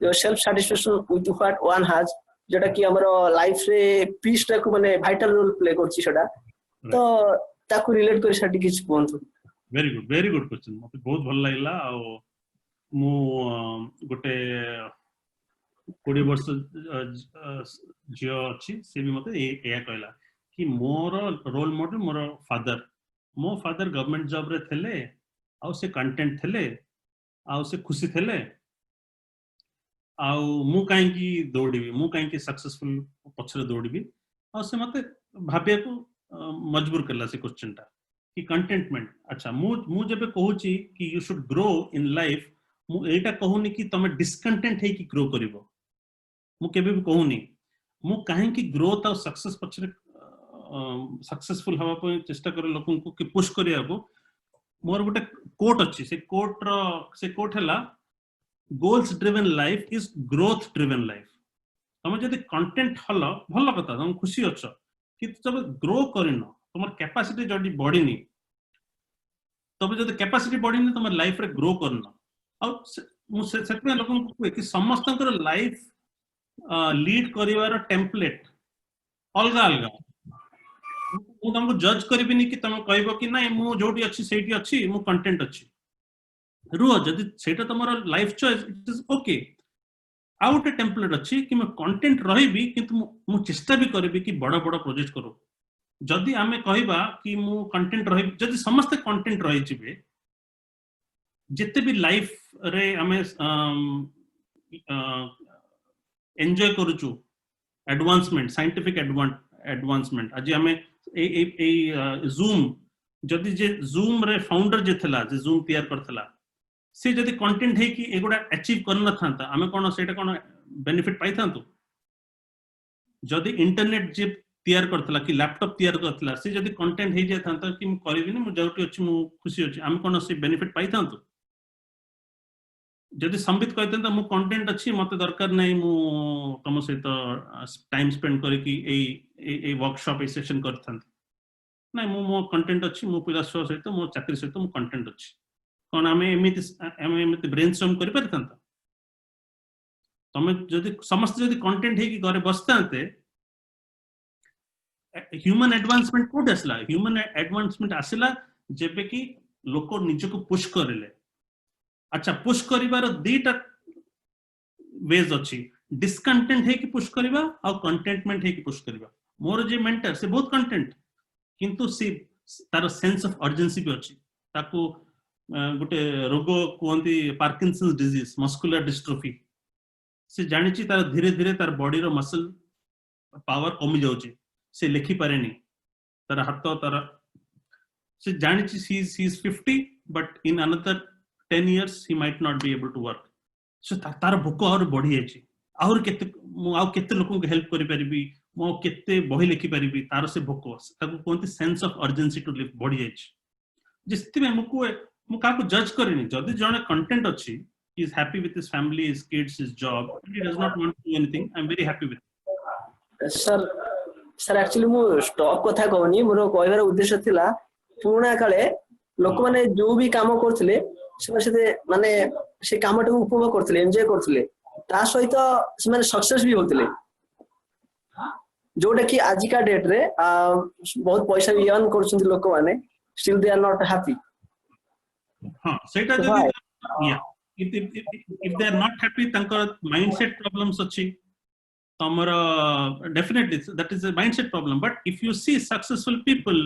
जो self satisfaction with what one has जेटा कि हमर लाइफ रे पीस टा को माने वाइटल रोल प्ले करछि सेटा तो ताकू रिलेट करि साटी किछ कोंतु वेरी गुड क्वेश्चन मते बहुत भल लागला आ मु गोटे 20 वर्ष जियो अछि से भी मते एया कहला कि मोर रोल मॉडल मोर फादर मो फादर गवर्नमेंट जॉब रे थेले आ से कंटेंट थेले आ से खुशी थेले आ मु काहे की दौड़ीबी मु काहे की सक्सेसफुल पछरे दौड़ीबी आ से मते भाबिया को मजबूर करला से क्वेश्चन टा कि कंटेंटमेंट अच्छा मु जबे कहूची कि you should grow in life मु एटा कहूनी कि तमे डिसकंटेंट है कि ग्रो करिवो मु केबे भी कहूनी मु काहे की ग्रोथ और सक्सेस पछरे सक्सेसफुल हवा पे चेष्टा करे लोकन को कि पुश करिया को मोर गोटे कोट अछि से कोट हला goals driven life is growth driven life तुम जब कंटेंट हल भल कथा तुम खुशी अच्छ कि जब ग्रो करन तुम कैपेसिटी जब बढ़नी तब जब कैपेसिटी बढ़नी तुम लाइफ रे ग्रो करन लोक कि समस्त लाइफ लीड करिवार टेम्पलेट अलग अलग मु तुमको जज करिबिनी कि तुम कहबो कि नहीं मु जोटी अच्छी सेठी अच्छी मु कंटेंट अच्छी रुह जदि सेटा तुमर life choice it is okay out template अच्छी कि मैं कंटेंट रही किंतु मु चेष्टा भी करी कि बड़ बड़ प्रोजेक्ट करो जदि आमे कहबा कि मु कंटेंट रही जदि समस्त कंटेंट रही जिवे जिते भी लाइफ रे आमे एंजॉय करूचु एडवांसमेंट साइंटिफिक एडवांसमेंट आज आमे ए जूम जदि जे जूम रे फाउंडर जे थला जे जूम तैयार करथला से जदि कंटेंट है कि एगुडा अचीव करना था आमे कोन सेटा कोन बेनिफिट पाई थांतु जदि इंटरनेट जे तैयार करथला कि लैपटॉप तैयार करथला से जदि कंटेंट है जे थांता कि मु करबिनी मु जोटी अछि मु खुशी अछि आमे कोन से बेनिफिट पाई थांतु जदि संबित कहते तो मु कंटेंट अच्छी मते दरकार नहीं मु तुम सहित टाइम स्पेंड करी कि ए वर्कशॉप ए सेशन करथांती नहीं मो कंटेंट अच्छी मो पिला सहित मो चाकरी सहित मो कंटेंट अच्छी कौन आमे एमिति ब्रेनस्टॉर्म करि परथांता तमे जदि समस्त जदि कंटेंट है कि घरे बसतांते ह्यूमन एडवांसमेंट कोड आसला ह्यूमन एडवांसमेंट आसला जेबे कि लोक निज को पुश करले अच्छा पुश करिवार दीटा वेज अच्छी डिस्कंटेंट है कि पुश करिवा और कंटेंटमेंट है कि पुश करिवा मोर जे मेंटर से बहुत कंटेंट किंतु से तार सेंस ऑफ अर्जेंसी भी अच्छी ताको गोटे रोग कहती पार्किंसंस डिजीज मस्कुलर डिस्ट्रोफी से जानिची तार धीरे धीरे तार बॉडी रो मसल पावर कमी जाउची से लिखि पारेनी तार हाथ तार से जानिची she is 50 but in another 10 years he might not be able to work so तार भोक और बढ़ी जाइए आउर केते मु आउ केते लोकन को हेल्प करि परिबी मु केते बही लिखि परिबी तार से भोक ताको कोनती sense of urgency to live बढ़ी जाइए जिस्ति में मु का को जज करिनी जदी जने कंटेंट अछि he is happy with his family his kids his job he does not want to do anything I am very happy with sir actually मु स्टॉप कथा कहनी मोर कहबार उद्देश्य थिला पुराना काले लोक माने जो भी काम करथिले से माने से कामटा उपभोग करथिले एन्जॉय करथिले ता सहित से माने सक्सेस भी होतिले जोटा कि आज का डेट रे बहुत पैसा भी अर्न करछन्ती लोक माने still they are not happy हां सेटा जदी या if they are not happy तांकर माइंडसेट प्रॉब्लम्स अछि तमरा definitely that is a mindset problem but if you see successful people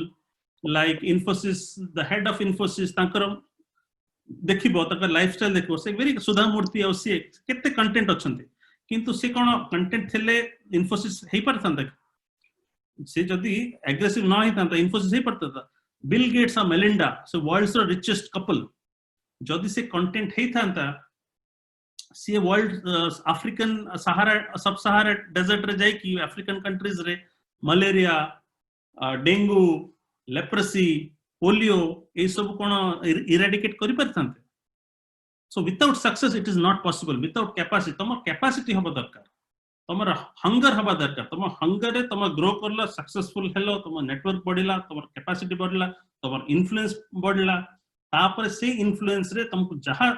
like Infosys the head of Infosys तांकर देखिबो ताकर लाइफस्टाइल देखिबो से very सुधा मूर्ति और से केते कंटेंट अछंती किंतु से कोन कंटेंट थेले Infosys हेई परथांता से जदी एग्रेसिव न हेई तांता Infosys हेई परता बिल गेट्स और मेलिंडा सो वर्ल्ड्स रिचेस्ट कपल जदि से कंटेंट हेई थांता से वर्ल्ड अफ्रीकन सहारा सब सहारा डेजर्ट रे जाई कि अफ्रीकन कंट्रीज रे मलेरिया डेंगू लेप्रेसी पोलियो ए सब कोन इरेडिकेट करि परथांते so without success it is not possible without capacity तम कैपेसिटी हबा दरकार तमर हंगर हबा दरकार तम हंगर रे तम ग्रो करला सक्सेसफुल हेलो तम नेटवर्क बढ़िला तमर कैपेसिटी बढ़िला तमर इन्फ्लुएंस बढ़िला तापर से इन्फ्लुएंस रे तुमको जहां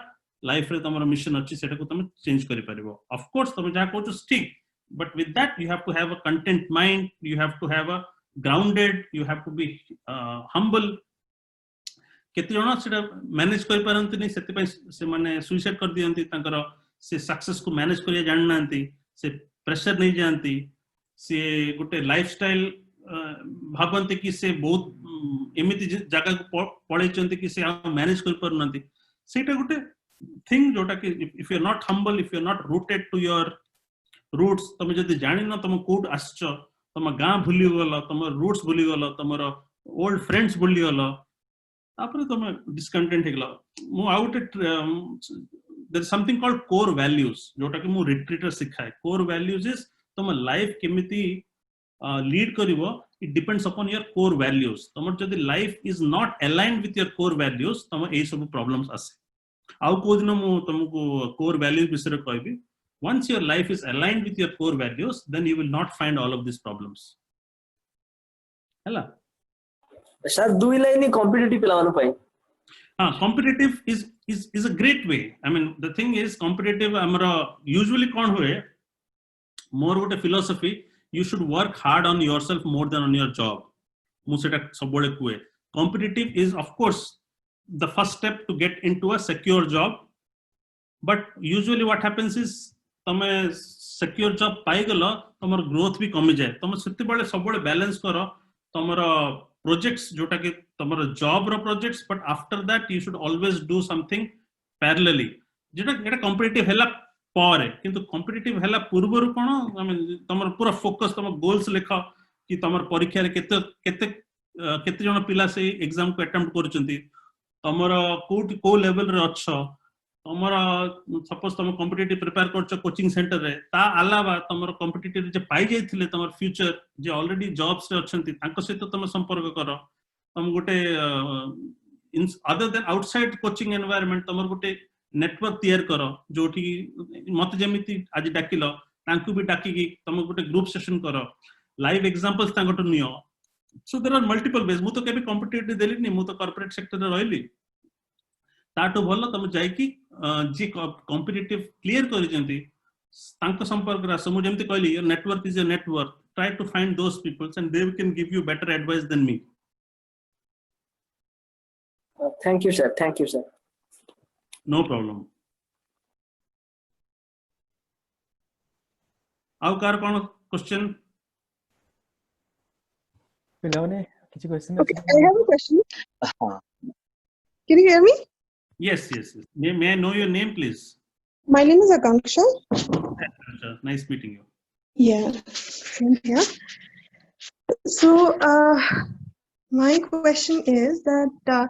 लाइफ रे तमर मिशन अछि सेटा को तुम चेंज करि परिबो ऑफ कोर्स तुम जहां कहू ठीक but with that you have to have a content mind you have to have a grounded you have to be humble केते जण सेटा मैनेज करि परंती नै सेति पय से माने सुसाइड कर दियंती तांकर से सक्सेस को मैनेज करिया जान नांती से प्रेशर नहीं जानती से गोटे लाइफस्टाइल भाबंती कि से बहुत एमिति जगह को पळेचंती कि से मैनेज कर परनंती सेटा गोटे थिंग जोटा कि if you are not humble if you are not rooted to your roots तमे जदी जानि न तम कोड आछछ तम गां भूली गलो तम रूट्स भूली गलो तमरो ओल्ड फ्रेंड्स भूली गलो आपरे तम डिस्कंटेंट हे गलो मु out there is something called core values जोटा कि मु रिट्रीटर सिखाए कोर वैल्यूज इज तम लाइफ केमिति लीड करिवो it depends upon your core values तमर जदी life is not aligned with your core values तम ए सब प्रॉब्लम्स आसे आउ को दिन मु तुमको कोर वैल्यूज विषय कहबी once your life is aligned with your core values then you will not find all of these problems hela sir दुई लाइन कॉम्पिटिटिव पिला मान पई competitive is a great way. I mean the thing is competitive amara usually kon hue more what a philosophy you should work hard on yourself more than on your job mu seta sabole kuhe competitive is of course the first step to get into a secure job but usually what happens is tame secure job pai galo tomar growth bhi kami jaye tome seti bale sabole balance karo tomara projects jota ke tomar job ro projects but after that you should always do something parallelly jeta eta competitive hela pare kintu competitive hela purbaru kono I mean tomar pura focus tomar goals lekha ki tomar parikha re kete jana pila se exam ko attempt koruchanti tomara ko level re acha tomara suppose tom competitive prepare korcho coaching center re ta alawa tomar competitive je pai jaithile tomar future je already jobs re achanti tanko sହିତ tom sampark karo tom gote other than outside coaching environment tomar gote network tiyar karo joti mate jemiti aji dakilo tanku bi daki ki tom gote group session karo live examples tangoto niyo so there are multiple ways mu to kebi competitive deli ni mu to corporate sector re rahili ताटो भलो तम जाई कि जे competitive clear करि जंती तांको संपर्क रा समु जेमति कहली your network is your network try to find those peoples and they can give you better advice than me thank you sir no problem आउ कार कोन क्वेश्चन पिलाने किछि question Okay, I have a question. Can you hear me? yes may I know your name please My name is Akanksha. nice meeting you Yeah, same here. So, my question is that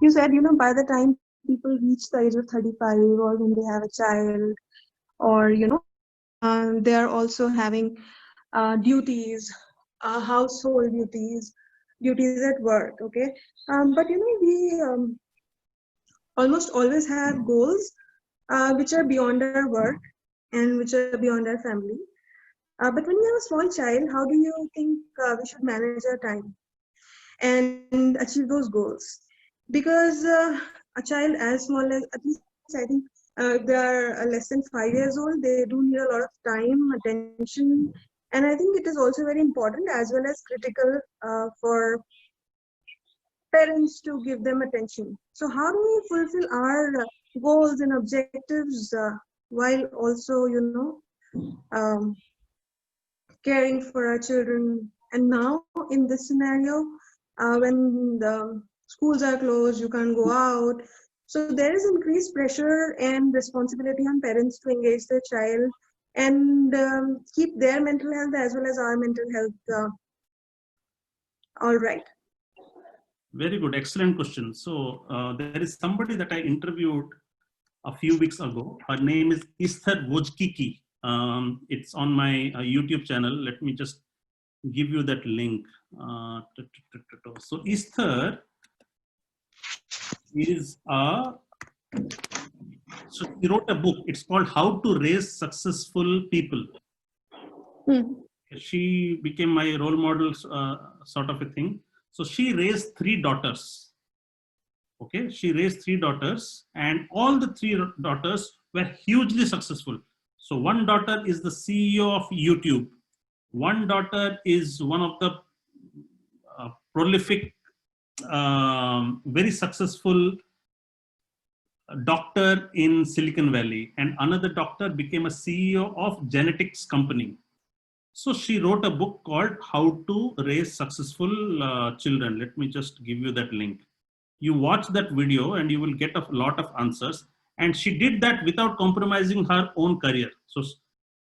you said, by the time people reach the age of 35 or when they have a child or, they are also having duties, household duties at work, okay? But, we almost always have goals which are beyond our work and which are beyond our family. But when we have a small child, how do you think we should manage our time and achieve those goals? Because a child as small as, at least I think, if they are less than 5 years old, they do need a lot of time, attention, and I think it is also very important as well as critical for parents to give them attention. So how do we fulfill our goals and objectives while also, caring for our children? And now in this scenario, when the schools are closed, you can't go out. So there is increased pressure and responsibility on parents to engage their child and keep their mental health as well as our mental health all right. Very good, excellent question. So there is somebody that I interviewed a few weeks ago. Her name is Esther Wojcicki. It's on my YouTube channel. Let me just give you that link. So Esther is so she wrote a book. It's called How to Raise Successful People. She became my role model, sort of a thing. So she raised 3 daughters. Okay, she raised 3 daughters, and all the 3 daughters were hugely successful. So one daughter is the CEO of YouTube. One daughter is one of the prolific, very successful doctor in Silicon Valley, and another doctor became a CEO of genetics company. So she wrote a book called How to Raise Successful Children. Let me just give you that link. You watch that video and you will get a lot of answers. And she did that without compromising her own career. So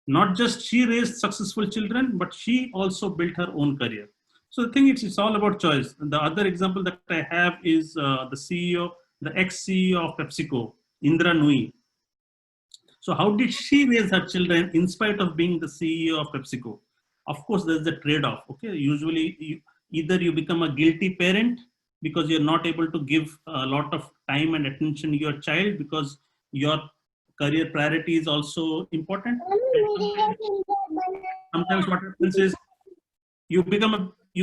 not just she raised successful children, but she also built her own career. So the thing is, it's all about choice. The other example that I have is the ex-CEO of PepsiCo, Indra Nooyi. So how did she raise her children in spite of being the CEO of PepsiCo? Of course, there's a trade-off. Okay, usually either you become a guilty parent because you're not able to give a lot of time and attention to your child, because your career priority is also important. Sometimes what happens is you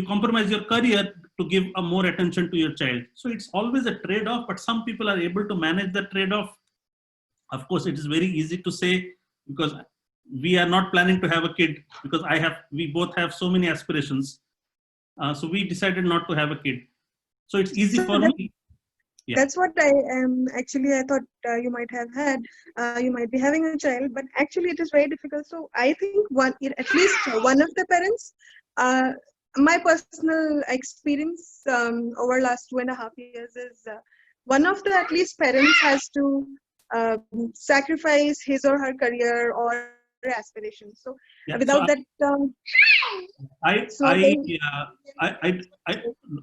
compromise your career to give a more attention to your child. So it's always a trade-off, but some people are able to manage the trade-off. Of course, it is very easy to say, because we are not planning to have a kid, because we both have so many aspirations. So we decided not to have a kid. So it's easy for me. Yeah. That's what I am. Actually, I thought you might have had, you might be having a child, but actually it is very difficult. So I think at least one of the parents, my personal experience over last 2.5 years is one of the at least parents has to sacrifice his or her career or aspirations. So Yeah, without so that,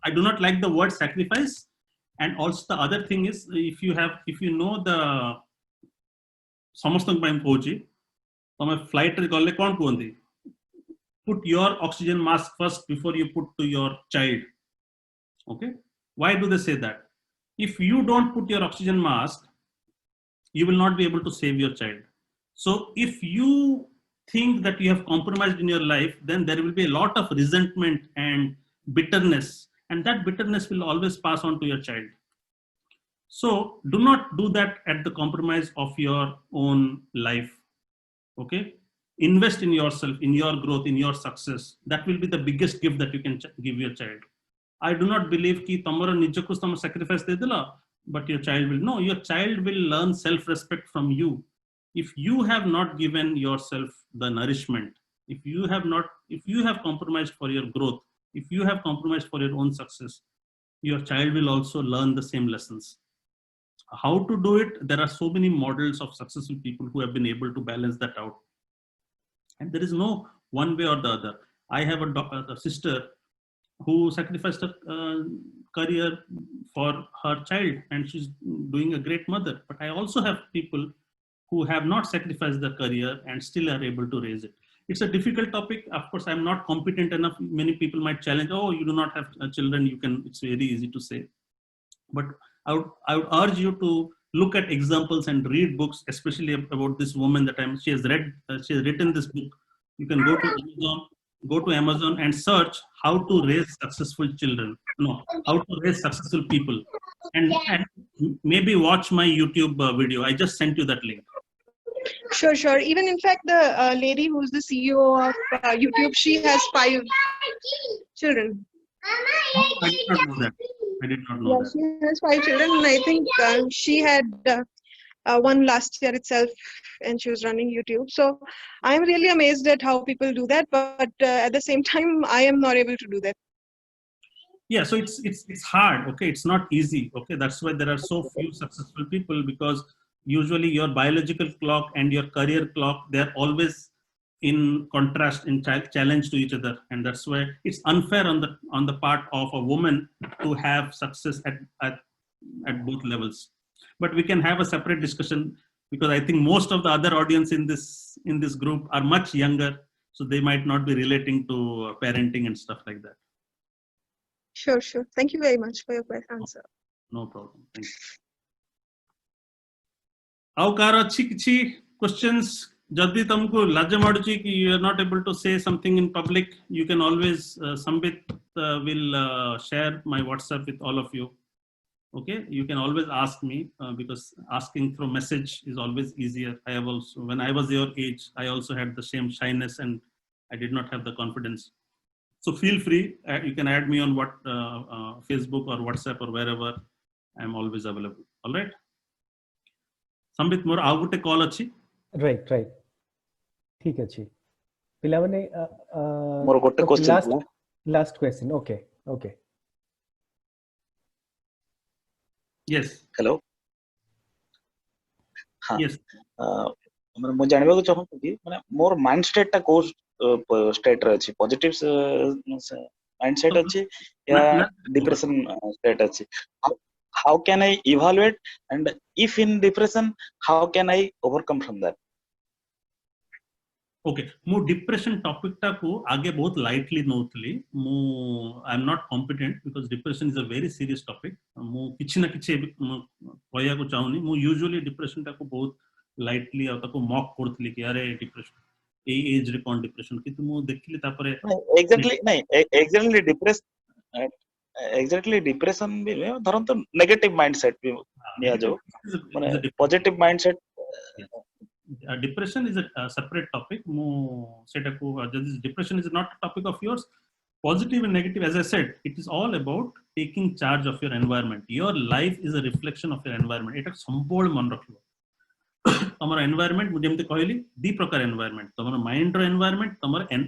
I do not like the word sacrifice. And also the other thing is, if you know the समस्तक ପାଇଁ କହୁଛି, ତମେ flight ରେ ଗଲେ କ'ଣ କୁହନ୍ତି? Put your oxygen mask first before you put to your child. Okay? Why do they say that? If you don't put your oxygen mask, you will not be able to save your child. So if you think that you have compromised in your life, then there will be a lot of resentment and bitterness, and that bitterness will always pass on to your child. So do not do that at the compromise of your own life. Okay? Invest in yourself, in your growth, in your success. That will be the biggest gift that you can give your child. I do not believe ki tamara nijaku tama sacrifice de dela, but your child will. No, your child will learn self-respect from you. If you have not given yourself the nourishment, if you have compromised for your growth, if you have compromised for your own success, your child will also learn the same lessons. How to do it? There are so many models of successful people who have been able to balance that out. And there is no one way or the other. I have a sister who sacrificed her career for her child, and she's doing a great mother. But I also have people who have not sacrificed their career and still are able to raise it. It's a difficult topic. Of course, I'm not competent enough. Many people might challenge, oh, you do not have children. It's very easy to say. But I would urge you to look at examples and read books, especially about this woman that she has written this book. You can go to Amazon and search how to raise successful children. No, how to raise successful people. And maybe watch my YouTube video. I just sent you that link. Sure. Even in fact, the lady who's the CEO of YouTube, she has 5 children. I did not know that. Yeah, she has 5 children, and I think she had one last year itself, and she was running YouTube. So I'm really amazed at how people do that, but at the same time, I am not able to do that. Yeah, so it's hard. Okay, it's not easy. Okay, that's why there are so few successful people, because usually your biological clock and your career clock, they're always in contrast, in challenge to each other, and that's why it's unfair on the part of a woman to have success at both levels. But we can have a separate discussion, because I think most of the other audience in this group are much younger, so they might not be relating to parenting and stuff like that. Sure. Thank you very much for your answer. No problem. Thank you. Au kar achi kichi questions? Jaddi tamku laja maduchi ki you are not able to say something in public, you can always Sambit will share my WhatsApp with all of you. Okay, you can always ask me, because asking through message is always easier. I have also, when I was your age, I also had the same shyness and I did not have the confidence. So feel free. You can add me on Facebook or WhatsApp or wherever. I'm always available. All right. Sambit, more au gote call achi. Right. ठीक अछि. पिलावने मोर गोटे question last question. Okay. Yes. Hello हाँ Yes. मैं जानबा को चाहूँ कि माने मोर माइंड स्टेट टा को स्टेट रे अछि, पॉजिटिव माइंड सेट अछि या डिप्रेशन स्टेट अछि? How can I evaluate, and if in depression, how can I overcome from that? Okay मु डिप्रेशन टॉपिक टा को आगे बहुत लाइटली नोतली मु I am not competent because depression is a very serious topic मु किछि ना किछि कहया को चाहूनी मु यूजुअली डिप्रेशन टा को बहुत लाइटली आ ताको मॉक करथली कि अरे डिप्रेशन ए एज रे कोन डिप्रेशन किंतु मु देखली तापरे एग्जैक्टली नहीं एग्जैक्टली डिप्रेशन एग्जैक्टली डिप्रेशन भी धरन तो नेगेटिव माइंडसेट भी निया जो माने positive mindset depression is a separate topic mo seta ko depression is not a topic of yours positive and negative as I said it is all about taking charge of your environment your life is a reflection of your environment eta sambol man rakhibo tamara environment mu jemte कहली दी प्रकार environment tamara mind ro environment tamara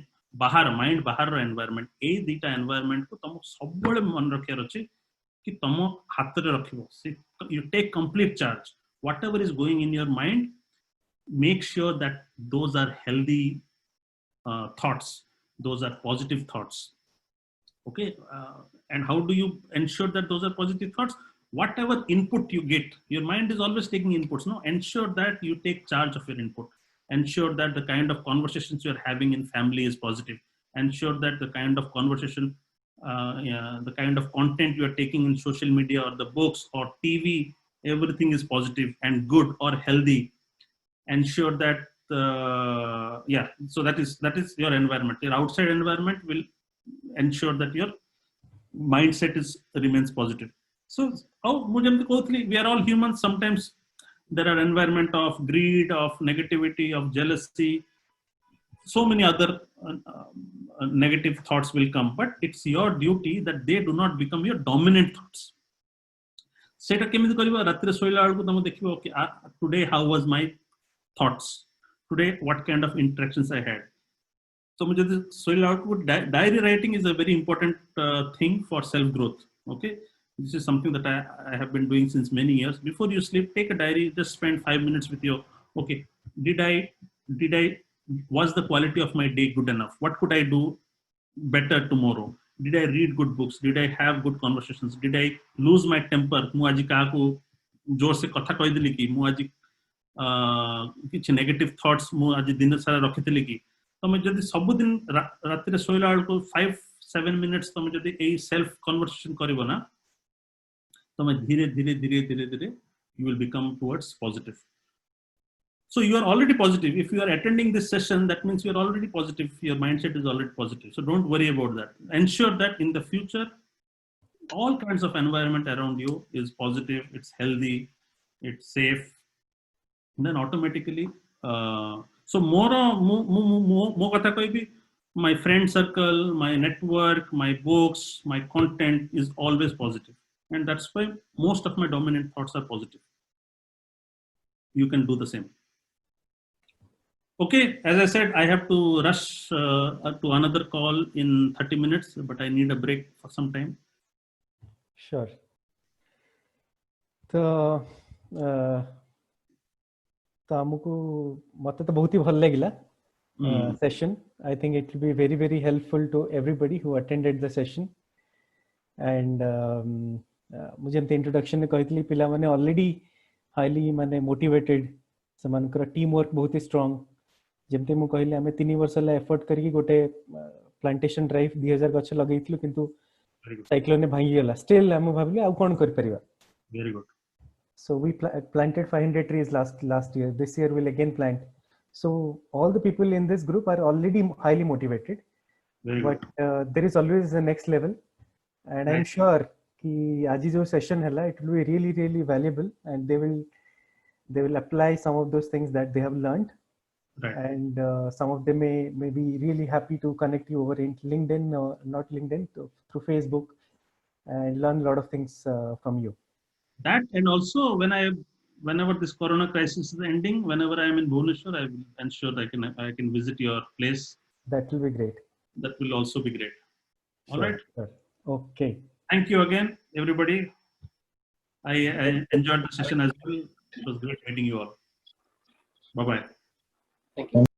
bahar mind bahar ro environment ए दीटा environment को तुम सबबोले मन रखियार अछि कि तुम हाथ रे रखिबो you take complete charge whatever is going in your mind make sure that those are healthy thoughts those are positive thoughts okay and how do you ensure that those are positive thoughts whatever input you get your mind is always taking inputs no ensure that you take charge of your input ensure that the kind of conversations you are having in family is positive ensure that the kind of conversation the kind of content you are taking in social media or the books or TV everything is positive and good or healthy ensure that so that is your environment your outside environment will ensure that your mindset remains positive so how we are all humans sometimes there are environment of greed of negativity of jealousy so many other negative thoughts will come but it's your duty that they do not become your dominant thoughts सेटा केमिति करबा रात्रि सोइला आलु तम देखिबो कि today how was my thoughts today what kind of interactions I had so mujhe soil output diary writing is a very important thing for self growth okay this is something that I have been doing since many years before you sleep take a diary just spend 5 minutes with your okay did I was the quality of my day good enough what could I do better tomorrow did I read good books did I have good conversations did I lose my temper mu aji ka ko जोर से कथा कहि दिली कि मु आज किछि negative thoughts मु आज दिन सारा रखितली कि तमे जदी सब दिन राति रे सोइला को 5-7 मिनिट्स तमे जदी ए सेल्फ कन्वर्सेशन करिवो ना तमे धीरे धीरे you will become towards positive so you are already positive if you are attending this session that means you are already positive your mindset is already positive so don't worry about that ensure that in the future all kinds of environment around you is positive it's healthy it's safe then automatically so more kata koi my friend circle my network my books my content is always positive and that's why most of my dominant thoughts are positive you can do the same okay as I said I have to rush to another call in 30 minutes but I need a break for some time sure तो हमको मत तो बहुत ही भल लगिला session I think it will be very very helpful to everybody who attended the session and मुझे एमते introduction में कहितली पिला माने ऑलरेडी हाईली माने मोटिवेटेड समानकर टीम वर्क बहुत ही स्ट्रांग जेमते मु कहले हमें 3 वर्ष ला एफर्ट करके गोटे प्लांटेशन ड्राइव 2000 गछ लगैतलु किंतु साइक्लोन ने भांगी गेला स्टिल हम भाबले आ कोन कर परिबा very good so we planted 500 trees last year this year we'll again plant so all the people in this group are already highly motivated but there is always the next level and I'm sure ki aji jo session hela it will be really really valuable and they will apply some of those things that they have learned and some of them may be really happy to connect you over in LinkedIn or not LinkedIn through Facebook and learn a lot of things from you that and also whenever this corona crisis is ending whenever I am in Bhubaneswar I will ensure that I can visit your place that will be great that will also be great all right sure. Okay thank you again everybody I enjoyed the session as well it was great meeting you all bye bye thank you